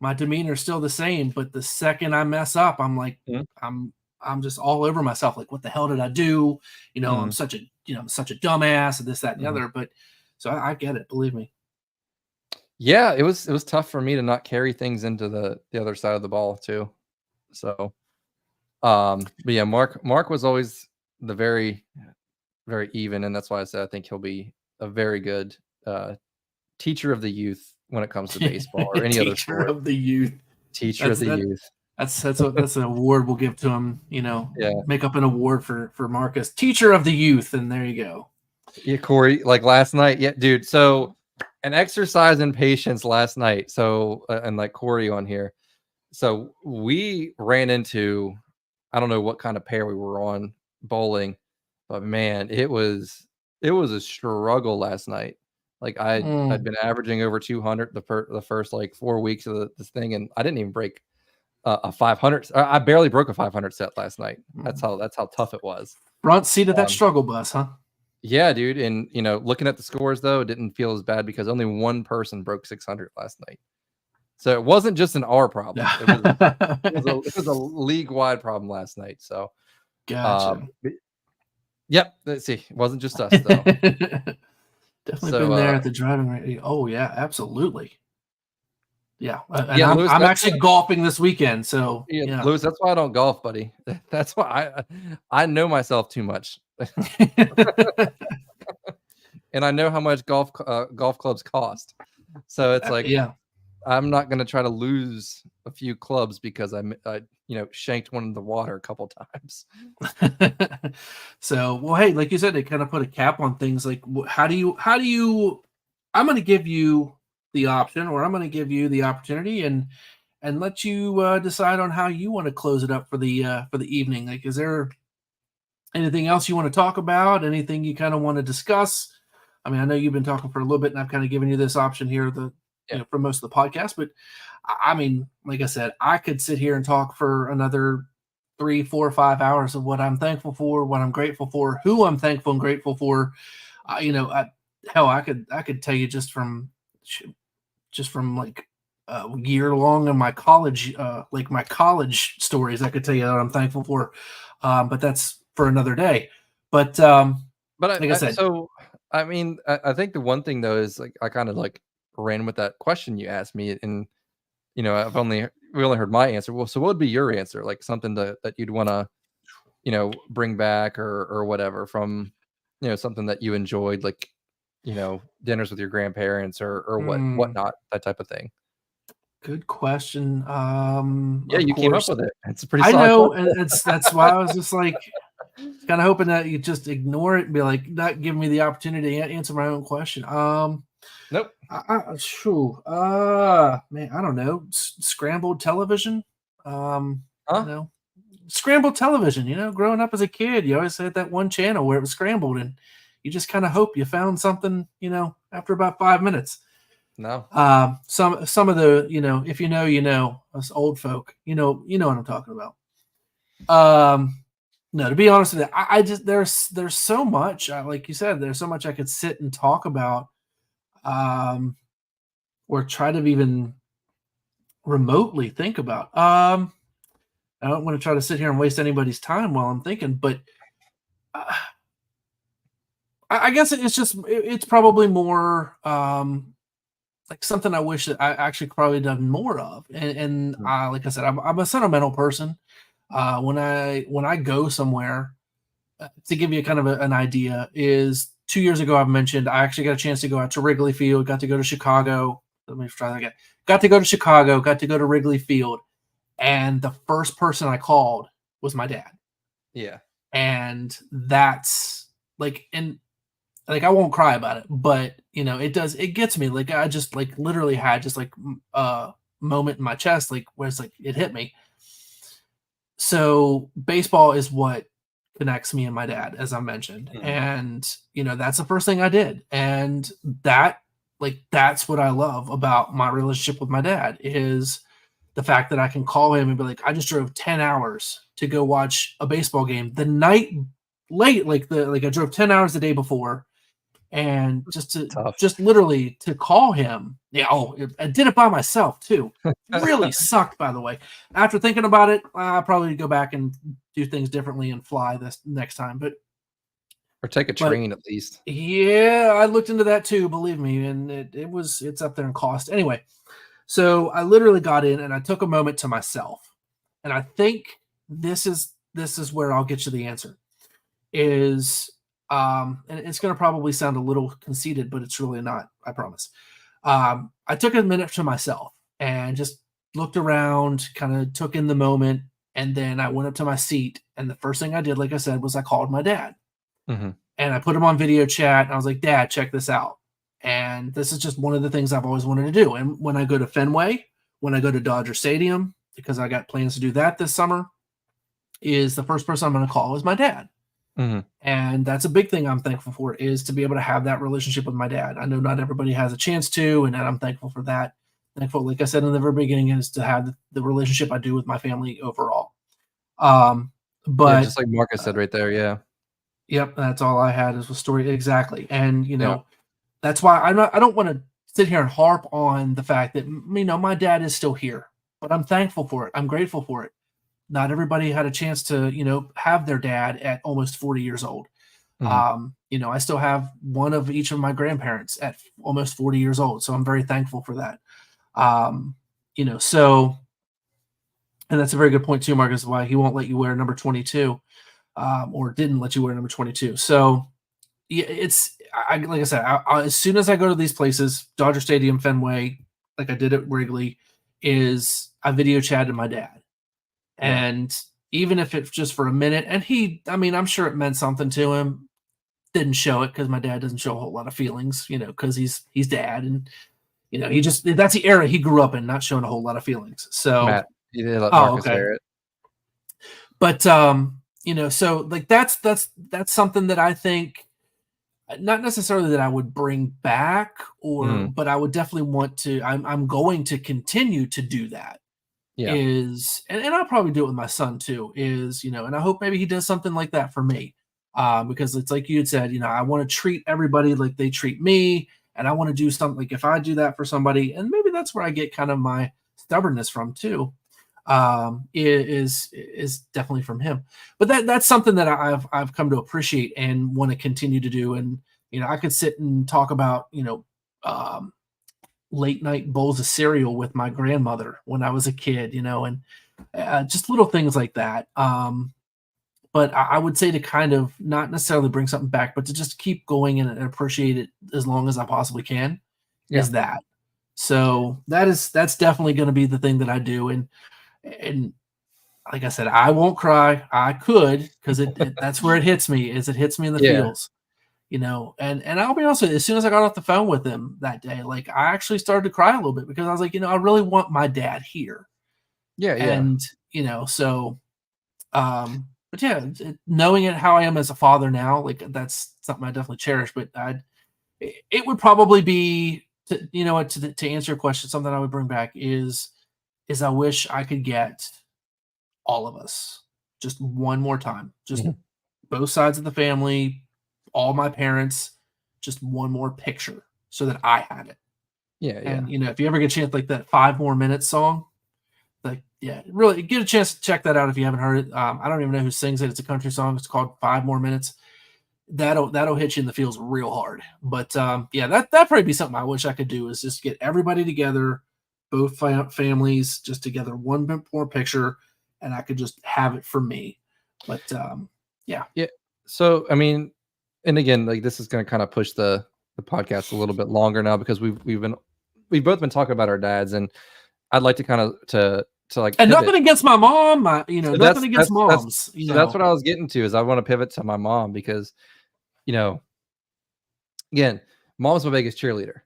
my demeanor is still the same. But the second I mess up, I'm like, I'm just all over myself. Like, what the hell did I do? I'm such a dumbass and this, that, and the other. But so I get it. Believe me. Yeah, it was tough for me to not carry things into the other side of the ball too. So, but yeah, Mark was always the very, very even, and that's why I said I think he'll be a very good teacher of the youth when it comes to baseball or any other sport. Teacher of the youth. Youth. That's an award we'll give to him. Yeah. Make up an award for Marcus, teacher of the youth, and there you go. Yeah, Corey, like last night, yeah, dude. So an exercise in patience last night. So and like Corey on here. So we ran into, I don't know what kind of pair we were on bowling, but man, it was a struggle last night. Like I'd been averaging over 200 the first like 4 weeks of this thing, and I didn't even break a 500. I barely broke a 500 set last night. That's how tough it was. Front seat of that struggle bus, huh? Yeah, dude. And looking at the scores though, it didn't feel as bad because only one person broke 600 last night. So it wasn't just an R problem. It was a league-wide problem last night. So, gotcha. Yep. Let's see. It wasn't just us though. Definitely been there at the driving range. Oh yeah, absolutely. Yeah, and yeah, I'm actually golfing this weekend. So yeah, Lewis, that's why I don't golf, buddy. That's why I know myself too much, and I know how much golf clubs cost. So it's like, I'm not going to try to lose a few clubs because I shanked one in the water a couple times. So, well, hey, like you said, they kind of put a cap on things. Like, how do you? I'm going to give you the option, or I'm going to give you the opportunity, and let you decide on how you want to close it up for the evening. Like, is there anything else you want to talk about? Anything you kind of want to discuss? I mean, I know you've been talking for a little bit, and I've kind of given you this option here for most of the podcast. But I mean, like I said, I could sit here and talk for another 3, 4, 5 hours of what I'm thankful for, what I'm grateful for, who I'm thankful and grateful for. Hell, I could tell you just from like a year long in my college, like my college stories. I could tell you that I'm thankful for, but that's for another day. But But like I said, I mean, I think the one thing though is like I kind of like ran with that question you asked me, and we only heard my answer. Well, so what would be your answer? Like something that you'd want to bring back or whatever from something that you enjoyed, like dinners with your grandparents or whatnot, that type of thing. good question. Yeah, Of you came up course, with it. It's a pretty I solid know, question. and that's why I was just like kind of hoping that you just ignore it and be like, not give me the opportunity to answer my own question. Nope. Man, I don't know. Scrambled television. Um, you Huh? know, scrambled television. Growing up as a kid, you always had that one channel where it was scrambled, and you just kind of hope you found something. After about 5 minutes. No. Some of the, if us old folk, what I'm talking about. No, to be honest with you, I just there's so much, like you said, there's so much I could sit and talk about, um, or try to even remotely think about. I don't want to try to sit here and waste anybody's time while I'm thinking, but uh, I guess it's probably more like something I wish that I actually probably done more of. And Mm. like I said, I'm a sentimental person. When I go somewhere, to give you kind of an idea, is 2 years ago I've mentioned I actually got a chance to go out to Wrigley Field, got to go to Chicago. Let me try that again. Got to go to Chicago, got to go to Wrigley Field, and the first person I called was my dad. Yeah. And that's and like I won't cry about it, but it gets me. Like I just like literally had just like a moment in my chest, like where it's like it hit me. So baseball is what connects me and my dad, as I mentioned. Mhm. And that's the first thing I did. And that's what I love about my relationship with my dad is the fact that I can call him and be like, I just drove 10 hours to go watch a baseball game the night late, like I drove 10 hours the day before, and Tough. just literally to call him. Yeah, I did it by myself too. Really sucked, by the way. After thinking about it, I'll probably go back and do things differently and fly this next time. Or take a But train at least. yeah, I looked into that too, believe me, and it's up there in cost. Anyway, so I literally got in and I took a moment to myself. And I think this is where I'll get you the answer. Is and it's going to probably sound a little conceited, but it's really not, I promise. I took a minute to myself and just looked around, kind of took in the moment, and then I went up to my seat. And the first thing I did, like I said, was I called my dad Mhm. and I put him on video chat. And I was like, Dad, check this out. And this is just one of the things I've always wanted to do. And when I go to Fenway, when I go to Dodger Stadium, because I got plans to do that this summer, is the first person I'm going to call is my dad. Mhm. And that's a big thing I'm thankful for, is to be able to have that relationship with my dad. I know not everybody has a chance to, and I'm thankful for that. Thankful, like I said in the very beginning, is to have the relationship I do with my family overall. Um, Yeah, but just like Marcus said right there, yeah. Yep, that's all I had is a story exactly. And Yeah. that's why I don't want to sit here and harp on the fact that my dad is still here, but I'm thankful for it. I'm grateful for it. Not everybody had a chance to, have their dad at almost 40 years old. Mhm. I still have one of each of my grandparents at almost 40 years old. So I'm very thankful for that. Um, so, and that's a very good point too, Marcus, why he won't let you wear number 22, or didn't let you wear number 22. So yeah, like I said, as soon as I go to these places, Dodger Stadium, Fenway, like I did at Wrigley, is I video chatted my dad. Yeah. And even if it's just for a minute, and I'm sure it meant something to him. Didn't show it because my dad doesn't show a whole lot of feelings, because he's dad, and he just that's the era he grew up in, not showing a whole lot of feelings. So, Matt, you didn't let oh, Marcus okay, hear it. but so like that's something that I think, not necessarily that I would bring back, Mhm. but I would definitely want to. I'm going to continue to do that. Yeah. is, and I'll probably do it with my son too, is, and I hope maybe he does something like that for me. Because it's like you had said, I want to treat everybody like they treat me. And I want to do something like if I do that for somebody, and maybe that's where I get kind of my stubbornness from too, is definitely from him. But that's something that I've come to appreciate and want to continue to do. And I could sit and talk about um, late night bowls of cereal with my grandmother when I was a kid, and just little things like that. But I would say to kind of not necessarily bring something back, but to just keep going and appreciate it as long as I possibpossibly can Yeah. is that. So that's definitely going to be the thing that I do. And like I said, I won't cry. I could, because that's where it hits me, is it hits me in the Yeah. feels, and I'll be honest with you, as soon as I got off the phone with him that day, like I actually started to cry a little bit because I was like, I really want my dad here. Yeah. Yeah. And, so, but yeah, knowing it how I am as a father now, like that's something I definitely cherish, but it would probably be to answer your question, something I would bring back is I wish I could get all of us just one more time, just Mhm. both sides of the family, all my parents, just one more picture so that I had it. Yeah. Yeah. And if you ever get a chance, like that 5 More Minutes song, like yeah, really get a chance to check that out if you haven't heard it. I don't even know who sings it. It's a country song. It's called 5 More Minutes. That'll hit you in the feels real hard. But yeah, that'd probably be something I wish I could do, is just get everybody together, both families, just together, one more picture, and I could just have it for me. But yeah. Yeah. So, I mean, and again, like this is going to kind of push the podcast a little bit longer now because we've both been talking about our dads, and I'd like to kind of to like And pivot. nothing against my mom, So nothing against moms. so that's what I was getting to, is I want to pivot to my mom because, you know, again, mom's my biggest cheerleader.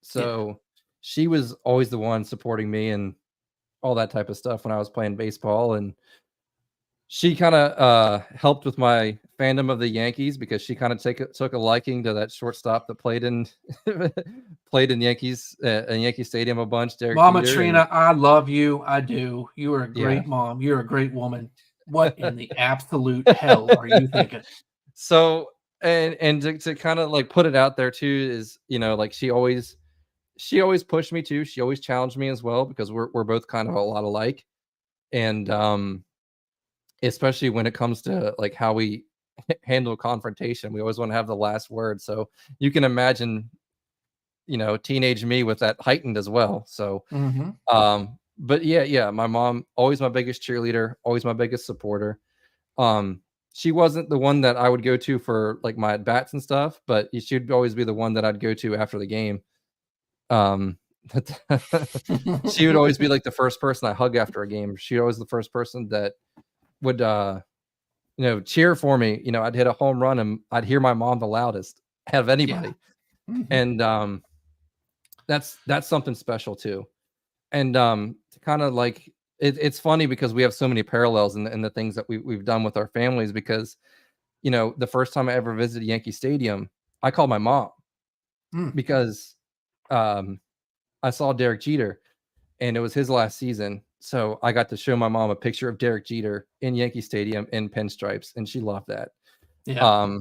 So she was always the one supporting me and all that type of stuff when I was playing baseball. And she kind of helped with my fandom of the Yankees because she kind of took a liking to that shortstop that played in played in Yankee Stadium a bunch, Derek Mama Jeter. Trina, I love you. I do. You are a Yeah. great mom. You're a great woman. What in the absolute hell are you thinking? So and to kind of like put it out there too is, like she always pushed me too. She always challenged me as well because we're both kind of a lot alike. And especially when it comes to like how we handle confrontation, we always want to have the last word. So you can imagine, teenage me with that heightened as well. So but yeah, my mom always my biggest cheerleader, always my biggest supporter. She wasn't the one that I would go to for like my at bats and stuff, but she'd always be the one that I'd go to after the game. Um, she would always be like the first person I hug after a game. She always the first person that would cheer for me. I'd hit a home run and I'd hear my mom the loudest out of anybody. And that's something special too. And to kind of like it's funny because we have so many parallels in the things that we've done with our families because the first time I ever visited Yankee Stadium, I called my mom because I saw Derek Jeter and it was his last season. So I got to show my mom a picture of Derek Jeter in Yankee Stadium in pinstripes, and she loved that. Yeah.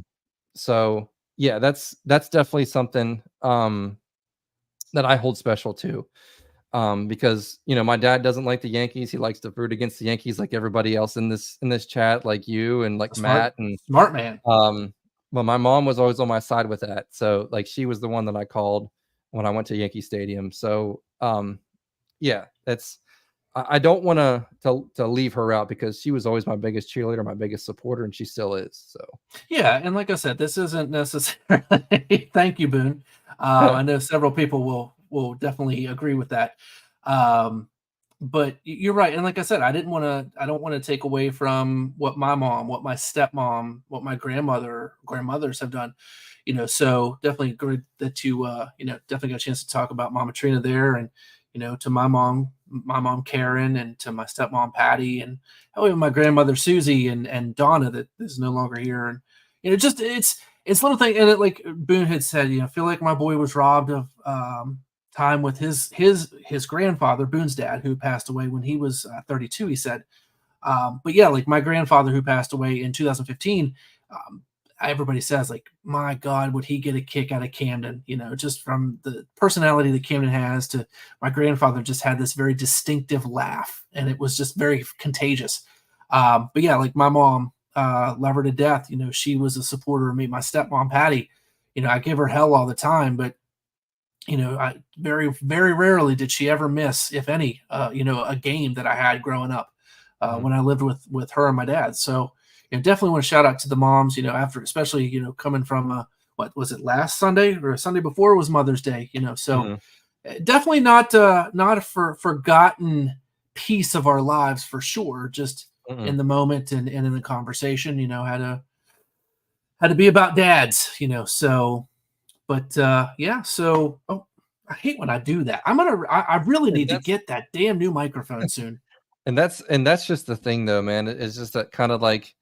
So yeah, that's definitely something that I hold special too. Because my dad doesn't like the Yankees. He likes to root against the Yankees like everybody else in this chat, like you and like Matt and smart man. But my mom was always on my side with that. So like she was the one that I called when I went to Yankee Stadium. So yeah, I don't want to leave her out because she was always my biggest cheerleader, my biggest supporter, and she still is. So yeah, and like I said, this isn't necessarily. Thank you, Boone. I know several people will definitely agree with that. But you're right, and like I said, I don't want to take away from what my mom, what my stepmom, what my grandmothers have done. So definitely agree that you definitely got a chance to talk about Mama Trina there, and to my mom Karen, and to my stepmom Patty, and even my grandmother Susie and Donna that is no longer here. And just it's little thing. And like Boone had said, feel like my boy was robbed of time with his grandfather, Boone's dad, who passed away when he was 32. He said, but yeah, like my grandfather who passed away in 2015. Everybody says like, my God, would he get a kick out of Camden? You know, just from the personality that Camden has. To my grandfather just had this very distinctive laugh, and it was just very contagious. But yeah, like my mom, love her to death. You know, she was a supporter of me. My stepmom, Patty, you know, I give her hell all the time, but you know, I very, very rarely did she ever miss, if any, you know, a game that I had growing up when I lived with her and my dad. So, you know, definitely want to shout out to the moms, you know, after, especially, you know, coming from what was it, last Sunday or Sunday before was Mother's Day, you know, so definitely not a forgotten piece of our lives for sure. Just in the moment and in the conversation, you know, had to be about dads, you know, so. But yeah, so I hate when I do that. I really need to get that damn new microphone soon. And that's just the thing though, man. It's just that kind of like,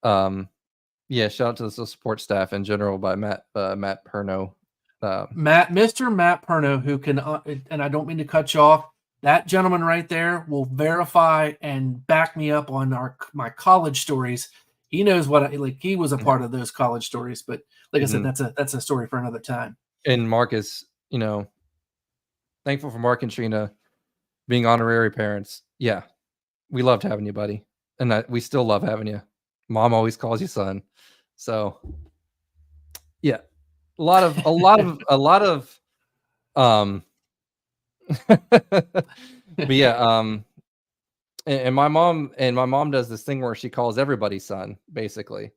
yeah, shout out to the support staff in general by Matt Perno. Mr. Matt Perno, who can, and I don't mean to cut you off, that gentleman right there will verify and back me up on my college stories. He knows what he was a part of those college stories, but like I said, that's a story for another time. And Marcus, you know, thankful for Mark and Trina being honorary parents. Yeah, we loved having you, buddy, and we still love having you. Mom always calls you son, so yeah, a lot of but yeah, and my mom does this thing where she calls everybody son, basically.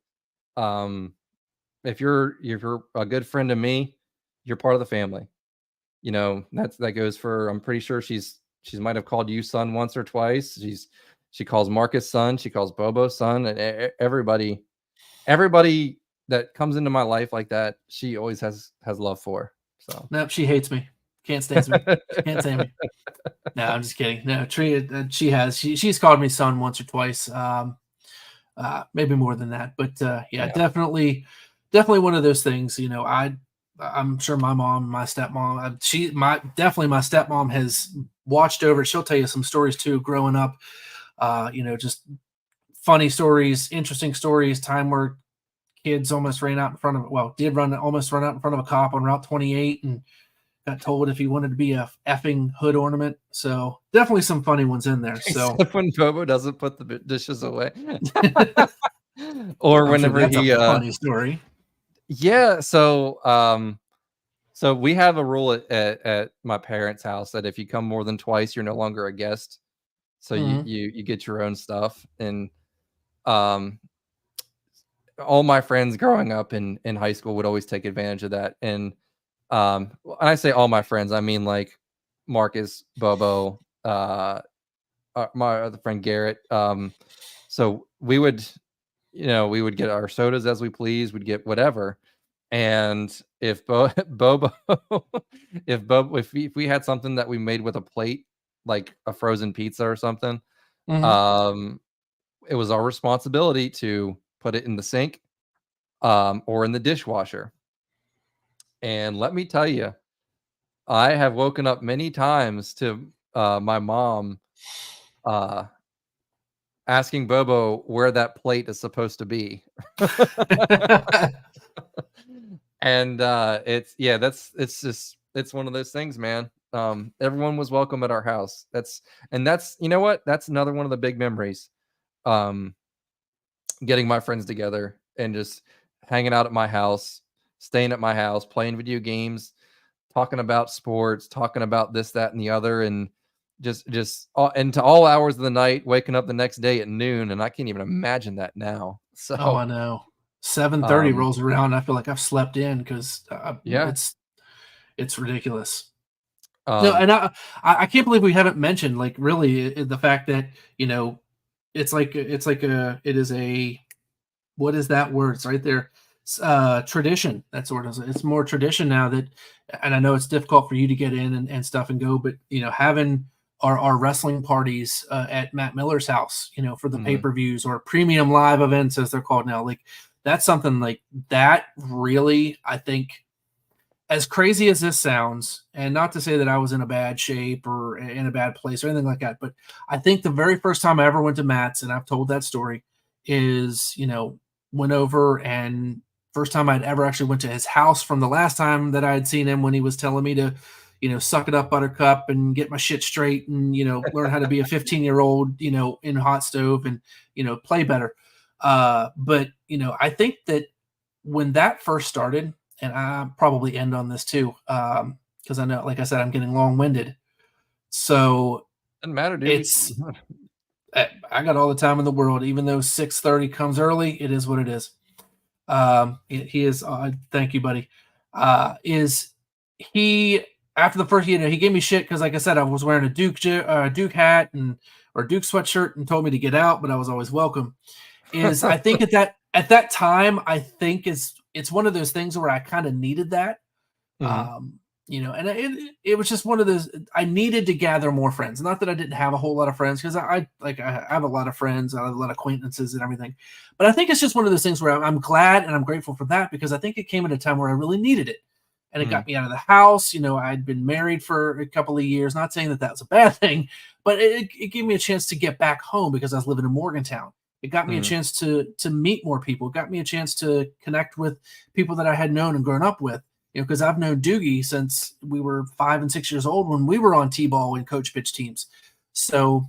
If you're a good friend to me, you're part of the family. You know, that goes for, I'm pretty sure she might have called you son once or twice. She calls Marcus son, she calls Bobo son, and everybody that comes into my life like that, she always has love for. So nope, she hates me. Can't stand me. Can't stand me. No, I'm just kidding. No, she's called me son once or twice. Maybe more than that, but yeah, definitely one of those things. You know, I'm sure my mom, my stepmom, my stepmom has watched over it. She'll tell you some stories too, growing up. You know, just funny stories, interesting stories. Time where kids almost ran out in front of, almost run out in front of a cop on Route 28 and got told if he wanted to be a effing hood ornament. So definitely some funny ones in there. So except when Bobo doesn't put the dishes away, or whenever he funny story. Yeah. So so we have a rule at my parents' house that if you come more than twice, you're no longer a guest. So you get your own stuff. And all my friends growing up in high school would always take advantage of that. And when I say all my friends, I mean like Marcus, Bobo, my other friend Garrett. So we would get our sodas as we please. We'd get whatever. And if Bobo, if we had something that we made with a plate, like a frozen pizza or something, it was our responsibility to put it in the sink, or in the dishwasher. And let me tell you, I have woken up many times to my mom asking Bobo where that plate is supposed to be. And it's one of those things, man. Everyone was welcome at our house. That's you know what? That's another one of the big memories. Getting my friends together and just hanging out at my house, staying at my house, playing video games, talking about sports, talking about this, that, and the other, and just into all hours of the night, waking up the next day at noon, and I can't even imagine that now. So I know. 7:30 rolls around, I feel like I've slept in because it's ridiculous. No, and I can't believe we haven't mentioned, like, really the fact that, you know, it is a, what is that word? It's right there. Tradition. That's what it is. It's more tradition now that, and I know it's difficult for you to get in and stuff and go, but you know, having our wrestling parties at Matt Miller's house, you know, for the pay-per-views or premium live events as they're called now, like that's something like that really, I think as crazy as this sounds, and not to say that I was in a bad shape or in a bad place or anything like that, but I think the very first time I ever went to Matt's, and I've told that story, is, went over, and first time I'd ever actually went to his house from the last time that I had seen him when he was telling me to, suck it up, Buttercup, and get my shit straight, and, learn how to be a 15-year-old, in hot stove, and, play better. But, I think that when that first started, and I probably end on this too, because I know, like I said, I'm getting long-winded. So Doesn't matter, dude. it's I got all the time in the world, even though 6:30 comes early. It is what it is. He is. Thank you, buddy. Is he after the first? He gave me shit because, like I said, I was wearing a Duke hat or Duke sweatshirt, and told me to get out, but I was always welcome. I think at that time, I think it's one of those things where I kind of needed that. Mhm. And it was just one of those. I needed to gather more friends. Not that I didn't have a whole lot of friends, because I have a lot of friends, I have a lot of acquaintances and everything. But I think it's just one of those things where I'm glad and I'm grateful for that, because I think it came at a time where I really needed it, and it got Mhm. me out of the house. I'd been married for a couple of years. Not saying that that's a bad thing, but it gave me a chance to get back home because I was living in Morgantown. It got me a Mhm. chance to meet more people. It got me a chance to connect with people that I had known and grown up with. Because I've known Doogie since we were 5 and 6 years old when we were on T-ball and coach pitch teams. So,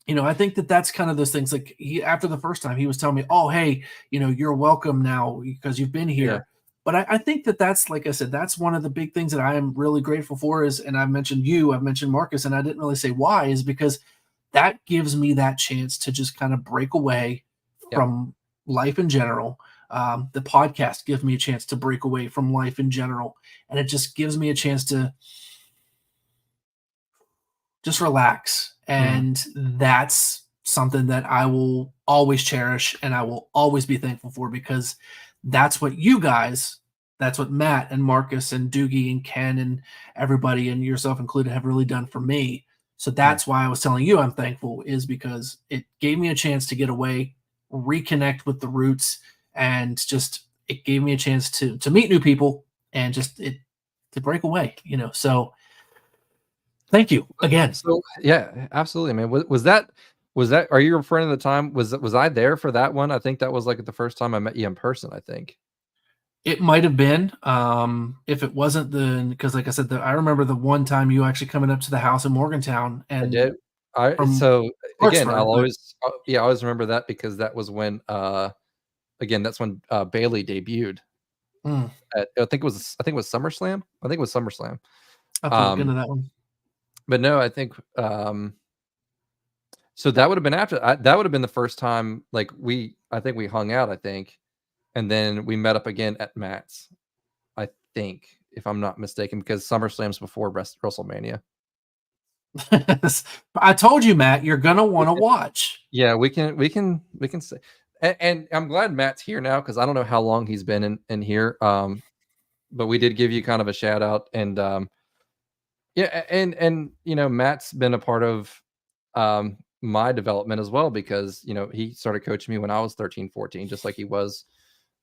I think that that's kind of those things. Like after the first time, he was telling me, "Oh, hey, you're welcome now because you've been Yeah. here." But I think that that's, like I said, that's one of the big things that I am really grateful for. And I've mentioned you, I've mentioned Marcus, and I didn't really say why, is because that gives me that chance to just kind of break away Yeah. from life in general. The podcast gives me a chance to break away from life in general, and it just gives me a chance to just relax. Mhm. And that's something that I will always cherish and I will always be thankful for, because that's what you guys, that's what Matt and Marcus and Doogie and Ken and everybody, and yourself included, have really done for me. So Mhm. that's why I was telling you I'm thankful, is because it gave me a chance to get away, reconnect with the roots, and just it gave me a chance to meet new people, and just it to break away. So thank you again. So yeah, absolutely, man. Was that are you referring to the time was I there for that one? I think that was like the first time I met you in person, I think. It might have been, if it wasn't, then because, like I said, I remember the one time you actually coming up to the house in Morgantown I and did. I from so again, I'll Clarksburg, but always yeah, I always remember that because that was when again, that's when Bailey debuted mm, at I think it was SummerSlam. I think it was SummerSlam. I have to look Um, into that one. but no, I think so that would have been that would have been the first time like I think we hung out, I think. And then we met up again at Matt's, I think, if I'm not mistaken, because SummerSlam's before WrestleMania. I told you, Matt, you're gonna We want to can, watch. yeah, we can say, and I'm glad Matt's here now because I don't know how long he's been in here. But we did give you kind of a shout out, and yeah, and Matt's been a part of my development as well because he started coaching me when I was 13, 14, just like he was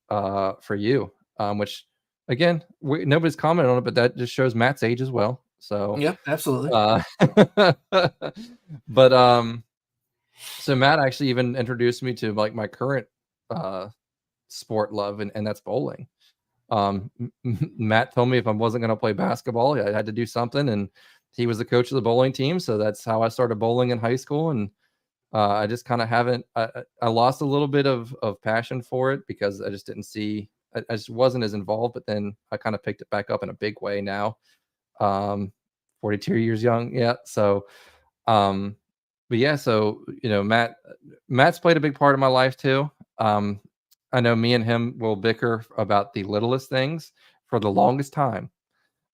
for you, which again, nobody's commented on it, but that just shows Matt's age as well. So, Yep, absolutely. uh, but so Matt actually even introduced me to like my current uh sport love, and that's bowling. Matt told me if I wasn't going to play basketball, I had to do something, and he was the coach of the bowling team, so that's how I started bowling in high school, and I just kind of haven't. I lost a little bit of passion for it because I just didn't see. I just wasn't as involved. But then I kind of picked it back up in a big way now. Um, 42 years young, yeah. So, um, but yeah. So Matt's played a big part of my life too. Um, I know me and him will bicker about the littlest things for the longest time.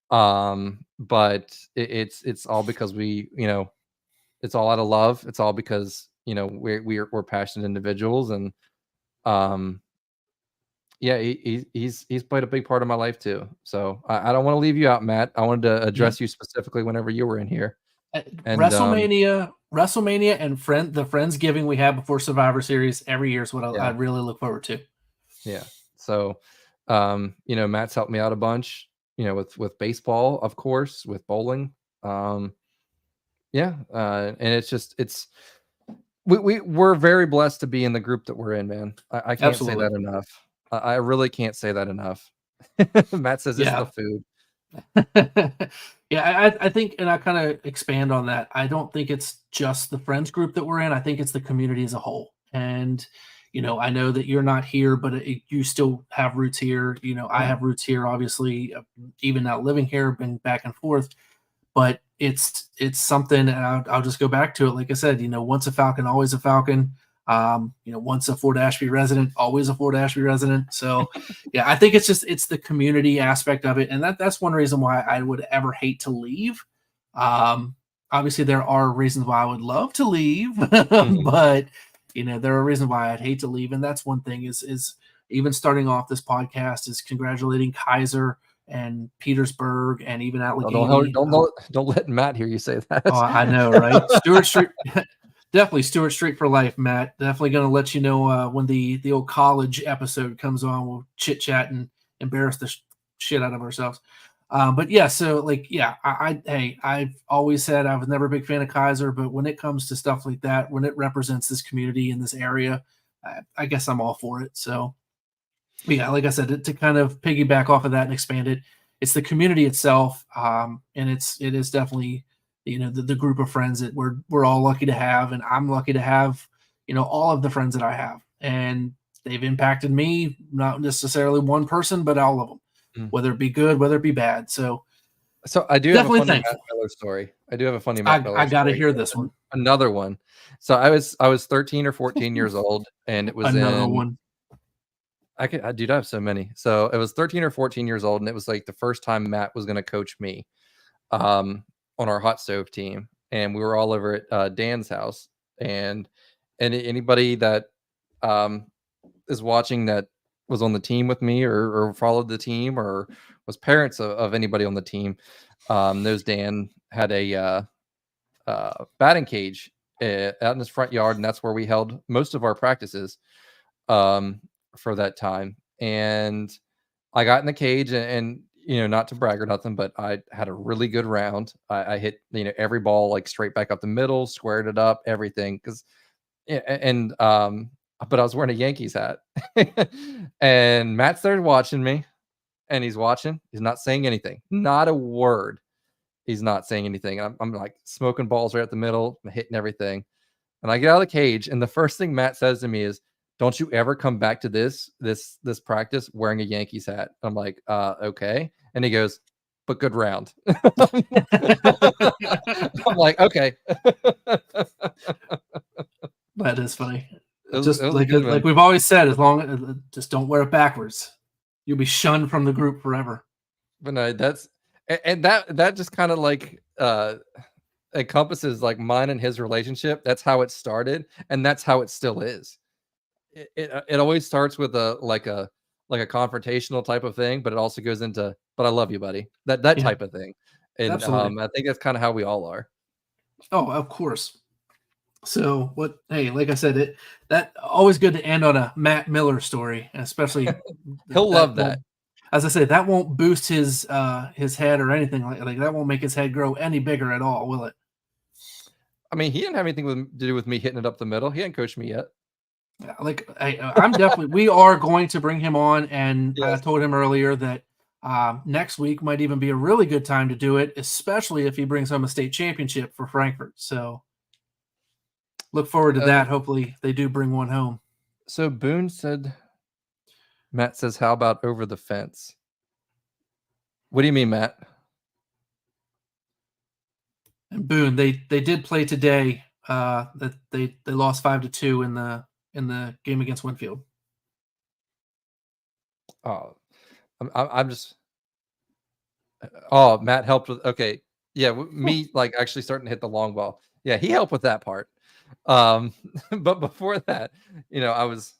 But it's all because it's all out of love. It's all because, we're passionate individuals and um yeah, he's played a big part of my life too. So I don't want to leave you out, Matt. I wanted to Yeah. address you specifically whenever you were in here. And WrestleMania and the Friendsgiving we have before Survivor Series every year is what I yeah, really look forward to. yeah. So Matt's helped me out a bunch. with baseball, of course, with bowling. Yeah, and we're very blessed to be in the group that we're in, man. I can't say that enough. I really can't say that enough. Matt says it's the food. Yeah, I think, and I kind of expand on that. I don't think it's just the friends group that we're in. I think it's the community as a whole. And I know that you're not here, but you still have roots here. I have roots here, obviously, even now living here, been back and forth. But it's something, and I'll just go back to it. Like I said, once a Falcon, always a Falcon. Once a Fort Ashby resident, always a Fort Ashby resident. So, yeah, I think it's the community aspect of it, and that's one reason why I would ever hate to leave. Obviously, there are reasons why I would love to leave, but there are reasons why I'd hate to leave, and that's one thing. Is even starting off this podcast is congratulating Kaiser and Petersburg and even Allegheny. Don't let Matt hear you say that. Oh, I know, right? Stewart Street, definitely Stewart Street for life, Matt. Definitely going to let you know when the old college episode comes on. We'll chit chat and embarrass the shit out of ourselves. But yeah, so I've always said I was never a big fan of Kaiser, but when it comes to stuff like that, when it represents this community in this area, I guess I'm all for it. So. Yeah, like I said, to kind of piggyback off of that and expand it, it's the community itself, and it is definitely the group of friends that we're all lucky to have, and I'm lucky to have all of the friends that I have, and they've impacted me, not necessarily one person, but all of them, whether it be good, whether it be bad. So I do have a funny Matt Miller story. I do have a funny Matt Miller story. I got to hear this one. Another one. So I was 13 or 14 years old, and it was another one. Dude, I have so many. So it was 13 or 14 years old, and it was like the first time Matt was going to coach me on our hot stove team. And we were all over at Dan's house. And anybody that is watching that was on the team with me or followed the team or was parents of anybody on the team knows Dan had a batting cage out in his front yard, and that's where we held most of our practices. For that time, and I got in the cage, and not to brag or nothing, but I had a really good round. I hit every ball like straight back up the middle, squared it up, everything. But I was wearing a Yankees hat, and Matt started watching me, and he's watching. He's not saying anything, not a word. He's not saying anything. I'm like smoking balls right at the middle, hitting everything, and I get out of the cage, and the first thing Matt says to me is, "Don't you ever come back to this practice wearing a Yankees hat." I'm like, okay. And he goes, "But good round." I'm like, okay. That is funny. Like we've always said, as long as just don't wear it backwards, you'll be shunned from the group forever. But no, that just kind of like encompasses like mine and his relationship. That's how it started, and that's how it still is. It always starts with a confrontational type of thing, but it also goes into, "But I love you, buddy." That type of thing. And I think that's kind of how we all are. Oh, of course. So hey, like I said, that always good to end on a Matt Miller story, especially he'll love that. As I say, that won't boost his head or anything like that. Won't make his head grow any bigger at all, will it? I mean, he didn't have anything to do with me hitting it up the middle. He hadn't coached me yet. Like I'm definitely, we are going to bring him on, and yes. I told him earlier that next week might even be a really good time to do it, especially if he brings home a state championship for Frankfort. So look forward to that. Hopefully they do bring one home. So Boone said, Matt says, "How about over the fence?" What do you mean, Matt? And Boone, they did play today. That they lost 5-2 in the game against Winfield. Oh, I'm just. Oh, Matt helped with. Okay, yeah, me like actually starting to hit the long ball. Yeah, he helped with that part. But before that, I was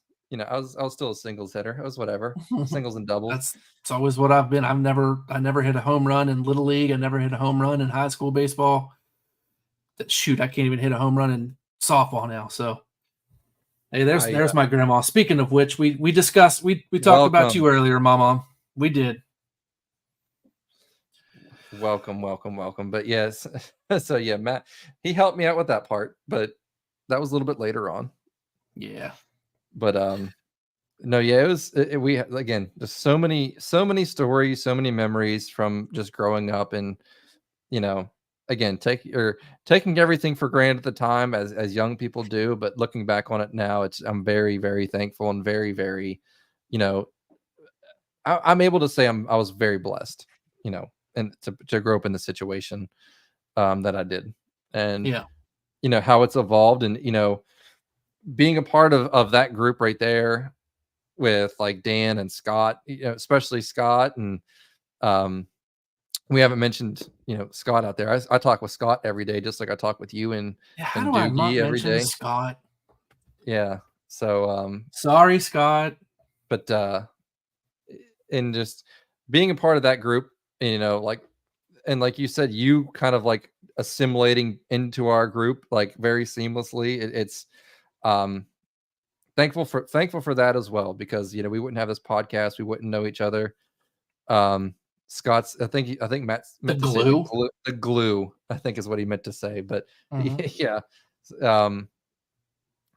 still a singles hitter. I was whatever, singles and doubles. It's always what I've been. I never hit a home run in Little League. I never hit a home run in high school baseball. Shoot, I can't even hit a home run in softball now. So. Hey, there's my grandma. Speaking of which, we discussed, we talked about you earlier, Mama. We did. Welcome, welcome, welcome. But yes, so yeah, Matt, he helped me out with that part, but that was a little bit later on. Yeah. But no, yeah, it was we again, just so many stories, so many memories from just growing up, and you know, again, taking everything for granted at the time as young people do, but looking back on it now, I'm very, very thankful and very, very, you know, I'm able to say I was very blessed, you know, and to grow up in the situation that I did. And Yeah. you know how it's evolved, and you know, being a part of that group right there with like Dan and Scott, you know, especially Scott, and um we haven't mentioned, you know, Scott out there. I talk with Scott every day, just like I talk with you Yeah. How and do I not Doogie every mention day. Scott? Yeah. So Sorry, Scott. but and just being a part of that group, you know, like, and like you said, you kind of like assimilating into our group like very seamlessly. It's um thankful for that as well, because you know we wouldn't have this podcast, we wouldn't know each other. Scott's, I think Matt The meant to say glue. the glue, I think is what he meant to say, but Mhm. yeah. Um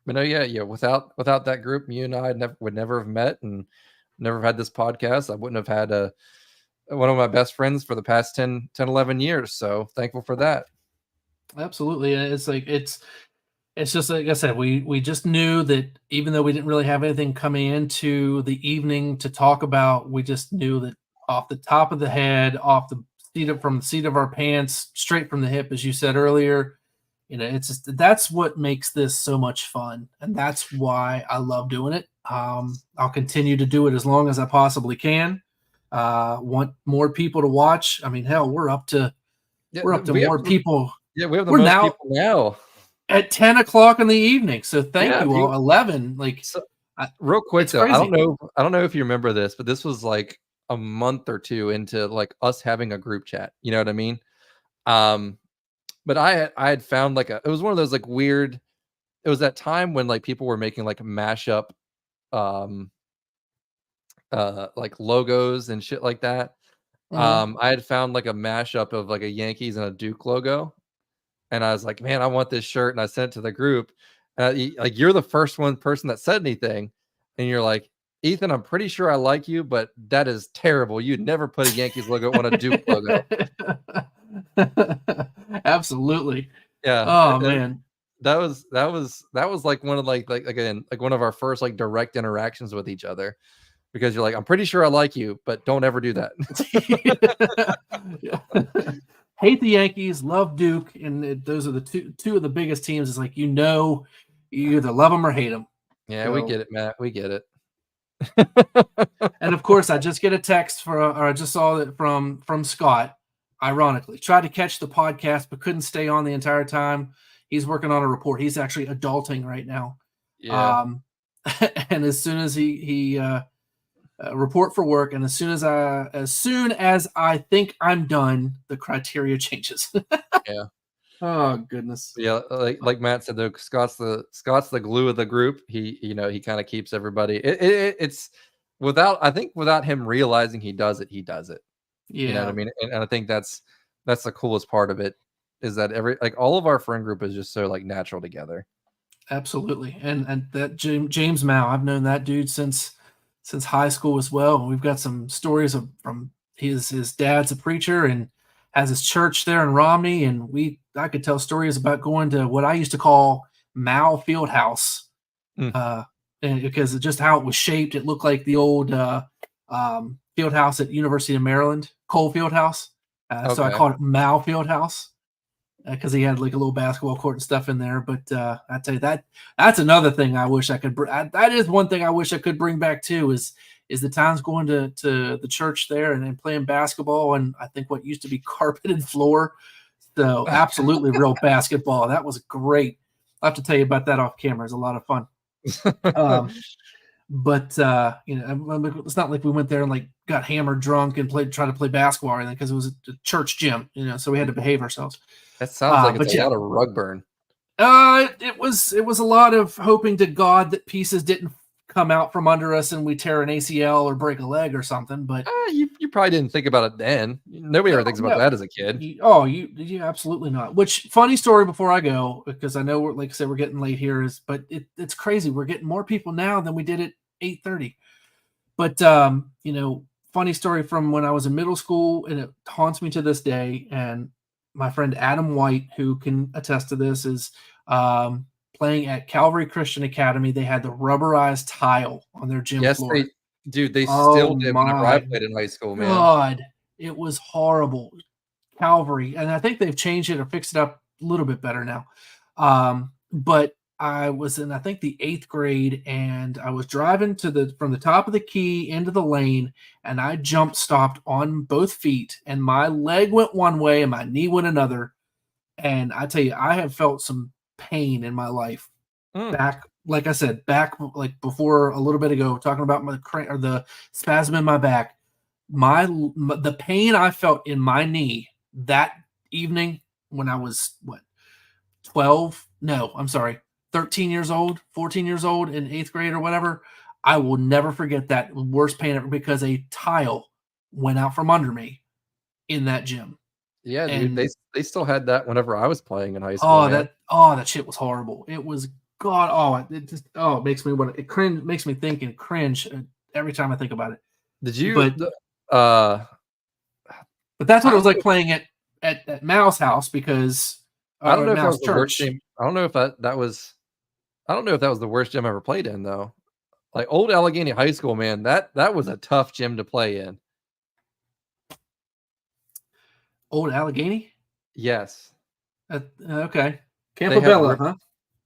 but no, yeah, without that group, you and I would never have met and never have had this podcast. I wouldn't have had one of my best friends for the past 11 years. So thankful for that. Absolutely. And it's like it's just like I said, we just knew that even though we didn't really have anything coming into the evening to talk about, we just knew that off the top of the head, off the from the seat of our pants, straight from the hip, as you said earlier, you know, it's just that's what makes this so much fun, and that's why I love doing it. I'll continue to do it as long as I possibly can. Want more people to watch. I mean, hell, Yeah, we're up to more people. we have the We're most now people now. at 10 o'clock in the evening. So thank Yeah, you all. 11. Like so real quick it's though, crazy. I don't know if you remember this, but this was like a month or two into like us having a group chat. You know what I mean? But I had found like it was one of those like weird. It was that time when like people were making like mashup, um, like logos and shit like that. Mhm. I had found like a mashup of like a Yankees and a Duke logo, and I was like, man, I want this shirt, and I sent it to the group. Like you're the first person that said anything, and you're like, Ethan, I'm pretty sure I like you, but that is terrible. You'd never put a Yankees logo on a Duke logo. Absolutely. Yeah, Oh man. that was like one of like again like one of our first like direct interactions with each other, because you're like, I'm pretty sure I like you, but don't ever do that. Yeah. Hate the Yankees, love Duke, and those are the two of the biggest teams. It's like you either love them or hate them. Yeah, we So, get it, Matt. We get it. and of course, I just get a text or I just saw it from Scott. Ironically, tried to catch the podcast but couldn't stay on the entire time. He's working on a report. He's actually adulting right now. Yeah. Um, and as soon as he report for work, and as soon as I think I'm done, the criteria changes. Yeah. Oh goodness. Yeah, like Matt said, though, Scott's the glue of the group. He, you know, he kind of keeps everybody. It's I think without him realizing he does it, he does it. You know what I Yeah, mean? And I think that's the coolest part of it, is that all of our friend group is just so like natural together. absolutely. And that James Mao, I've known that dude since high school as well. And we've got some stories from his dad's a preacher and has his church there in Romney. And I could tell stories about going to what I used to call Mao Fieldhouse, Mm, uh, and because of just how it was shaped. It looked like the old field house at University of Maryland, Cole Field House. So I okay. called it Mao Field House because he had like a little basketball court and stuff in there. But I tell you that's another thing I wish I could. That is one thing I wish I could bring back too. Is the times going to the church there and playing basketball, and I think what used to be carpeted floor. So absolutely real basketball. That was great. I'll have to tell you about that off camera. It's a lot of fun. Um, but you know, it's not like we went there and like got hammered drunk and tried to play basketball or anything, because it was a church gym, you know, so we had to behave ourselves. That sounds like it's But a yeah, lot of rug burn. it was a lot of hoping to God that pieces didn't come out from under us and we tear an ACL or break a leg or something. But you probably didn't think about it then. Nobody ever thinks about that as a kid. You absolutely not. Which, funny story before I go, because I know like I said, we're getting late here, but it's crazy. We're getting more people now than we did at 8:30. But funny story from when I was in middle school, and it haunts me to this day. And my friend Adam White, who can attest to this, is playing at Calvary Christian Academy. They had the rubberized tile on their gym floor. They still did whenever I played in high school, man. God, it was horrible. Calvary, and I think they've changed it or fixed it up a little bit better now. But I was in, I think, the 8th grade, and I was driving from the top of the key into the lane, and I jump stopped on both feet, and my leg went one way and my knee went another. And I tell you, I have felt some pain in my life back, like I said, like before a little bit ago, talking about the spasm in my back. The pain I felt in my knee that evening when I was 13 years old, 14 years old in 8th grade or whatever. I will never forget that worst pain ever, because a tile went out from under me in that gym. Yeah, dude, they still had that whenever I was playing in high school. That shit was horrible. It was it makes me makes me think and cringe every time I think about it. Did you? But that's what it was like playing at Mal's house, because I don't know if that was the worst gym. I don't know if that was the worst gym I ever played in, though. Like old Allegheny High School, man, that was a tough gym to play in. Old Allegheny? Yes. Okay. Campobello, huh?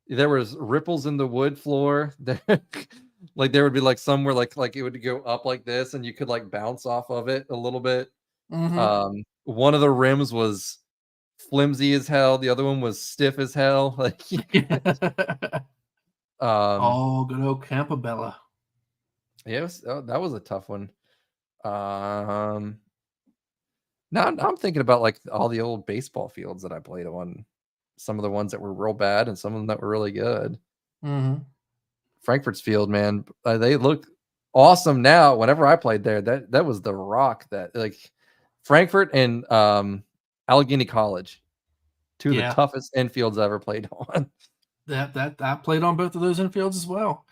There was ripples in the wood floor. Like there would be like somewhere like it would go up like this, and you could like bounce off of it a little bit. Mm-hmm. One of the rims was flimsy as hell. The other one was stiff as hell. Like, good old Campobello. Yeah, that was a tough one. Now I'm thinking about like all the old baseball fields that I played on. Some of the ones that were real bad and some of them that were really good. Mm-hmm. Frankfurt's field, man, they look awesome now. Whenever I played there, that was the rock. That like Frankfurt and Allegheny College, two of the toughest infields I ever played on. That I played on both of those infields as well.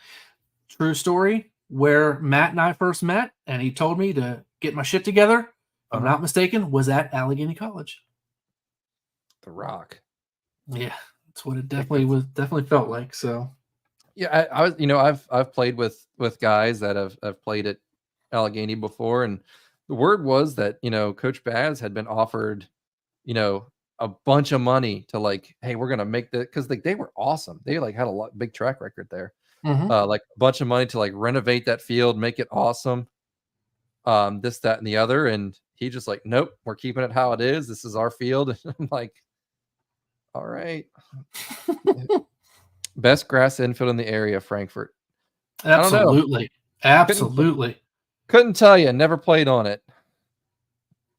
True story. Where Matt and I first met, and he told me to get my shit together, if I'm not mistaken, was at Allegheny College. The rock. Yeah, that's what it definitely felt like. So yeah, I've played with guys that have played at Allegheny before, and the word was that Coach Baz had been offered a bunch of money to like, hey, we're gonna make that, because like they were awesome. They like had a big track record there. Like a bunch of money to like renovate that field, make it awesome. This, that, and the other, and he just like, nope, we're keeping it how it is. This is our field. And I'm like, all right. Best grass infield in the area, Frankfurt. Absolutely. Couldn't tell you. Never played on it.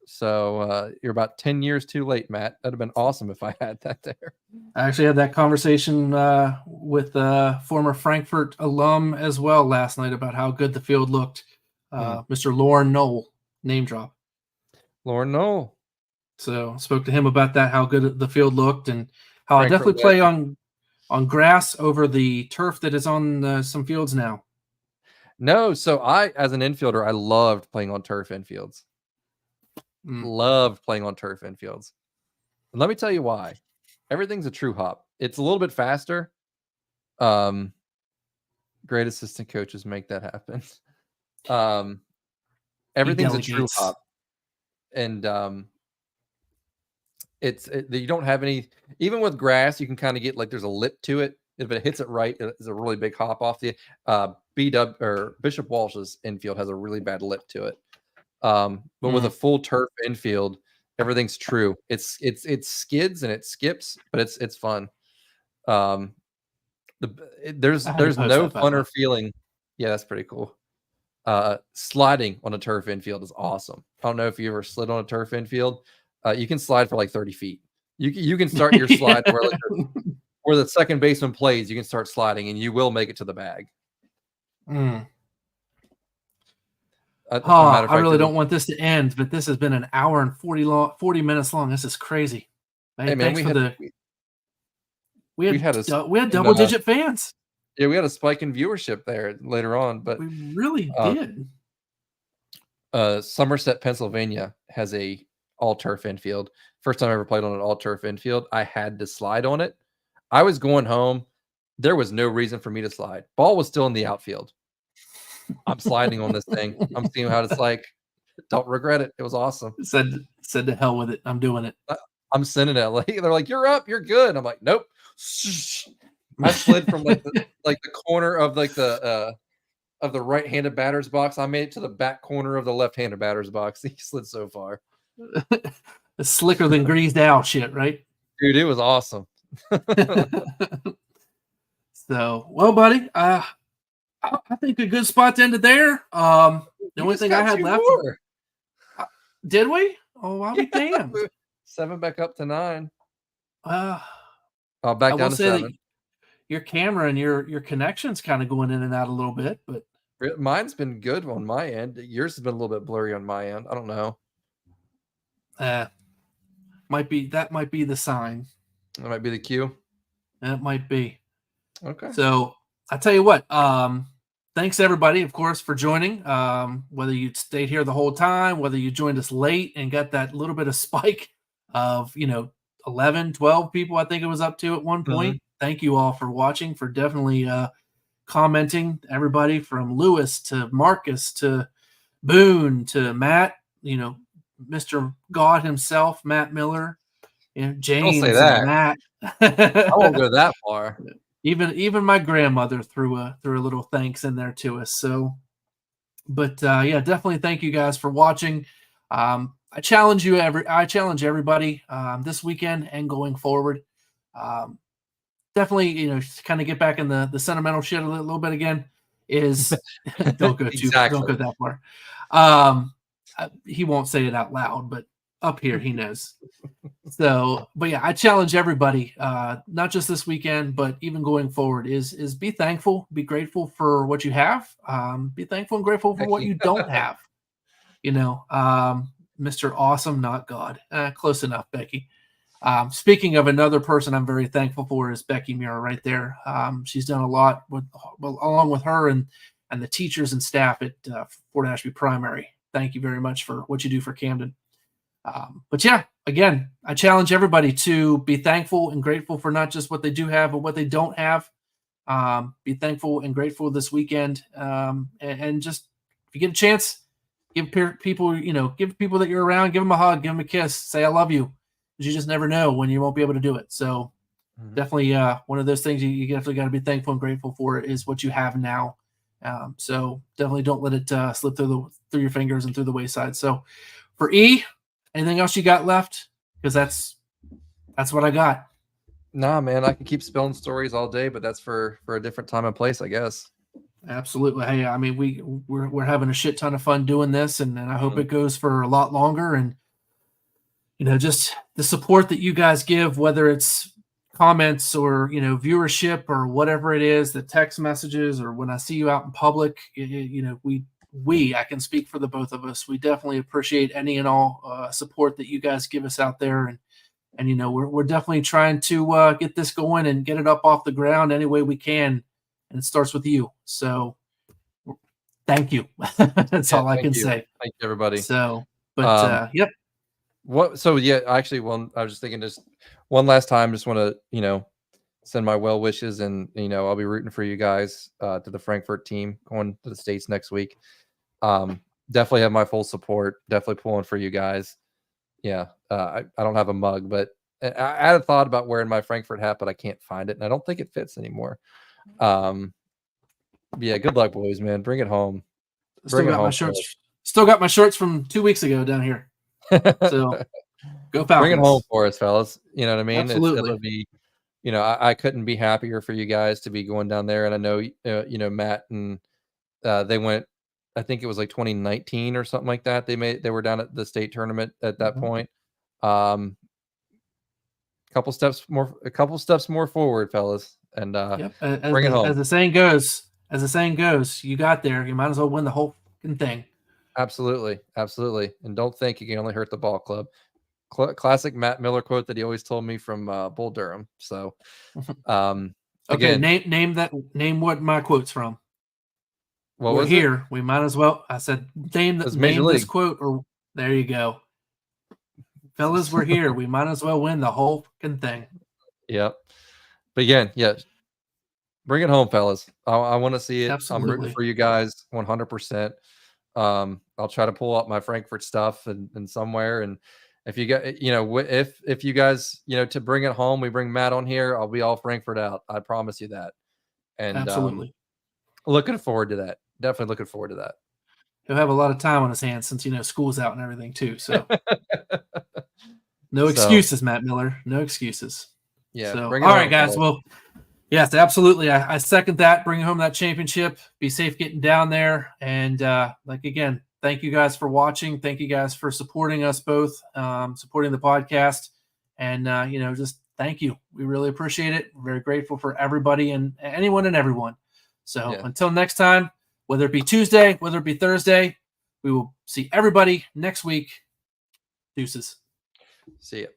So you're about 10 years too late, Matt. That'd have been awesome if I had that there. I actually had that conversation with a former Frankfurt alum as well last night about how good the field looked. Mr. Lauren Knoll, name drop. Lauren Knoll. So spoke to him about that, how good the field looked, and how Frankfurt I definitely play on grass over the turf that is on some fields now. No, so I, as an infielder, I loved playing on turf infields. Loved playing on turf infields. And let me tell you why. Everything's a true hop. It's a little bit faster. Great assistant coaches make that happen. Everything's a true hop. And you don't have any, even with grass, you can kind of get like there's a lip to it. If it hits it right, it's a really big hop off the Bishop Walsh's infield has a really bad lip to it. But with a full turf infield, everything's true. It skids and it skips, but it's fun. There's no funner feeling. Yeah, that's pretty cool. Sliding on a turf infield is awesome. I don't know if you ever slid on a turf infield. You can slide for like 30 feet. You can start your slide where the second baseman plays. You can start sliding, and you will make it to the bag. Mm. As a Oh, matter of I fact, really don't want this to end, but this has been an hour and 40 minutes long. This is crazy. Hey, hey man, thanks for the. we had a We had in double digit fans. yeah, we had a spike in viewership there later on, but We really uh, did. Somerset, Pennsylvania has a all turf infield. First time I ever played on an all turf infield. I had to slide on it. I was going home. There was no reason for me to slide. Ball was still in the outfield. I'm sliding on this thing. I'm seeing how it's like. Don't regret it. It was awesome. Said to hell with it. I'm doing it. I'm sending it. Like they're like, "You're up. You're good." I'm like, "Nope." I slid from like the corner of like the right-handed batter's box. I made it to the back corner of the left-handed batter's box. He slid so far. It's slicker than greased owl shit, right? Dude, it was awesome. So, well, buddy, I think a good spot to end it there. The only thing I had left. Did we? Oh, I'll be damned. 7 back up to 9. Back Down to 7. Your camera and your connection's kind of going in and out a little bit, but mine's been good on my end. Yours has been a little bit blurry on my end. I don't know. Might be the sign. That might be the cue. That might be. Okay. So I tell you what, thanks everybody, of course, for joining. Whether you stayed here the whole time, whether you joined us late and got that little bit of spike of 11, 12 people, I think it was up to at one point. Thank you all for watching, for definitely commenting. Everybody from Lewis to Marcus to Boone to Matt, Mr. God himself, Matt Miller, James, don't say that. Matt. I won't go that far. Even my grandmother threw a little thanks in there to us. So, but yeah, definitely thank you guys for watching. I challenge everybody this weekend and going forward. Definitely, kind of get back in the sentimental shit a little bit again. Is don't go that far. He won't say it out loud, but up here he knows. So, but yeah, I challenge everybody, not just this weekend, but even going forward, is be thankful, be grateful for what you have. Be thankful and grateful for what you don't have. Mr. Awesome, not God. Close enough, Becky. Speaking of another person I'm very thankful for is Becky Muir right there. She's done a lot along with her and the teachers and staff at Fort Ashby Primary. Thank you very much for what you do for Camden. But yeah, again, I challenge everybody to be thankful and grateful for not just what they do have, but what they don't have. Be thankful and grateful this weekend. And just, if you get a chance, give people that you're around, give them a hug, give them a kiss, say, I love you. Because you just never know when you won't be able to do it. So definitely one of those things you definitely got to be thankful and grateful for is what you have now. So definitely don't let it slip through your fingers and through the wayside. So for E, anything else you got left? Because that's what I got. Nah, man, I can keep spilling stories all day, but that's for a different time and place, I guess. Absolutely. Hey, I mean, we're having a shit ton of fun doing this, and I hope it goes for a lot longer. And just the support that you guys give, whether it's comments or viewership or whatever it is, the text messages, or when I see you out in public, I can speak for the both of us. We definitely appreciate any and all support that you guys give us out there, and we're definitely trying to get this going and get it up off the ground any way we can, and it starts with you. So, thank you. That's all I can say. Thank you, everybody. So, but yep. So yeah, actually, I was just thinking, just one last time, just want to send my well wishes, and I'll be rooting for you guys to the Frankfurt team going to the States next week. Definitely have my full support. Definitely pulling for you guys. Yeah, I don't have a mug, but I had a thought about wearing my Frankfurt hat, but I can't find it, and I don't think it fits anymore. Yeah, good luck, boys, man. Bring it home. Still got my shorts from 2 weeks ago down here. So go Falcons. Bring it home for us, fellas. You know what I mean? Absolutely. It'll be, I couldn't be happier for you guys to be going down there. And I know, Matt and they went, I think it was like 2019 or something like that. They were down at the state tournament at that point. A couple steps more forward, fellas. And yep. bring it home. As the saying goes, as the saying goes, you got there. You might as well win the whole fucking thing. Absolutely. And don't think you can only hurt the ball club. Classic Matt Miller quote that he always told me from Bull Durham. So, Okay, again, name what my quote's from. what We're was here. it? We might as well. I said name Major this League. quote, or there you go. Fellas, we're here. We might as well win the whole fucking thing. Yep. But again, bring it home, fellas. I want to see it. Absolutely. I'm rooting for you guys 100%. I'll try to pull up my Frankfurt stuff and somewhere. And if you got, if you guys, to bring it home, we bring Matt on here, I'll be all Frankfurt out. I promise you that. And absolutely. Looking forward to that. Definitely looking forward to that. He'll have a lot of time on his hands since, school's out and everything too. So no excuses, Matt Miller. No excuses. Yeah. So, all right, guys. Well, yes, absolutely. I second that. Bring home that championship. Be safe getting down there. And again, thank you guys for watching. Thank you guys for supporting us both, supporting the podcast. And, just thank you. We really appreciate it. We're very grateful for everybody and anyone and everyone. So until next time, whether it be Tuesday, whether it be Thursday, we will see everybody next week. Deuces. See ya.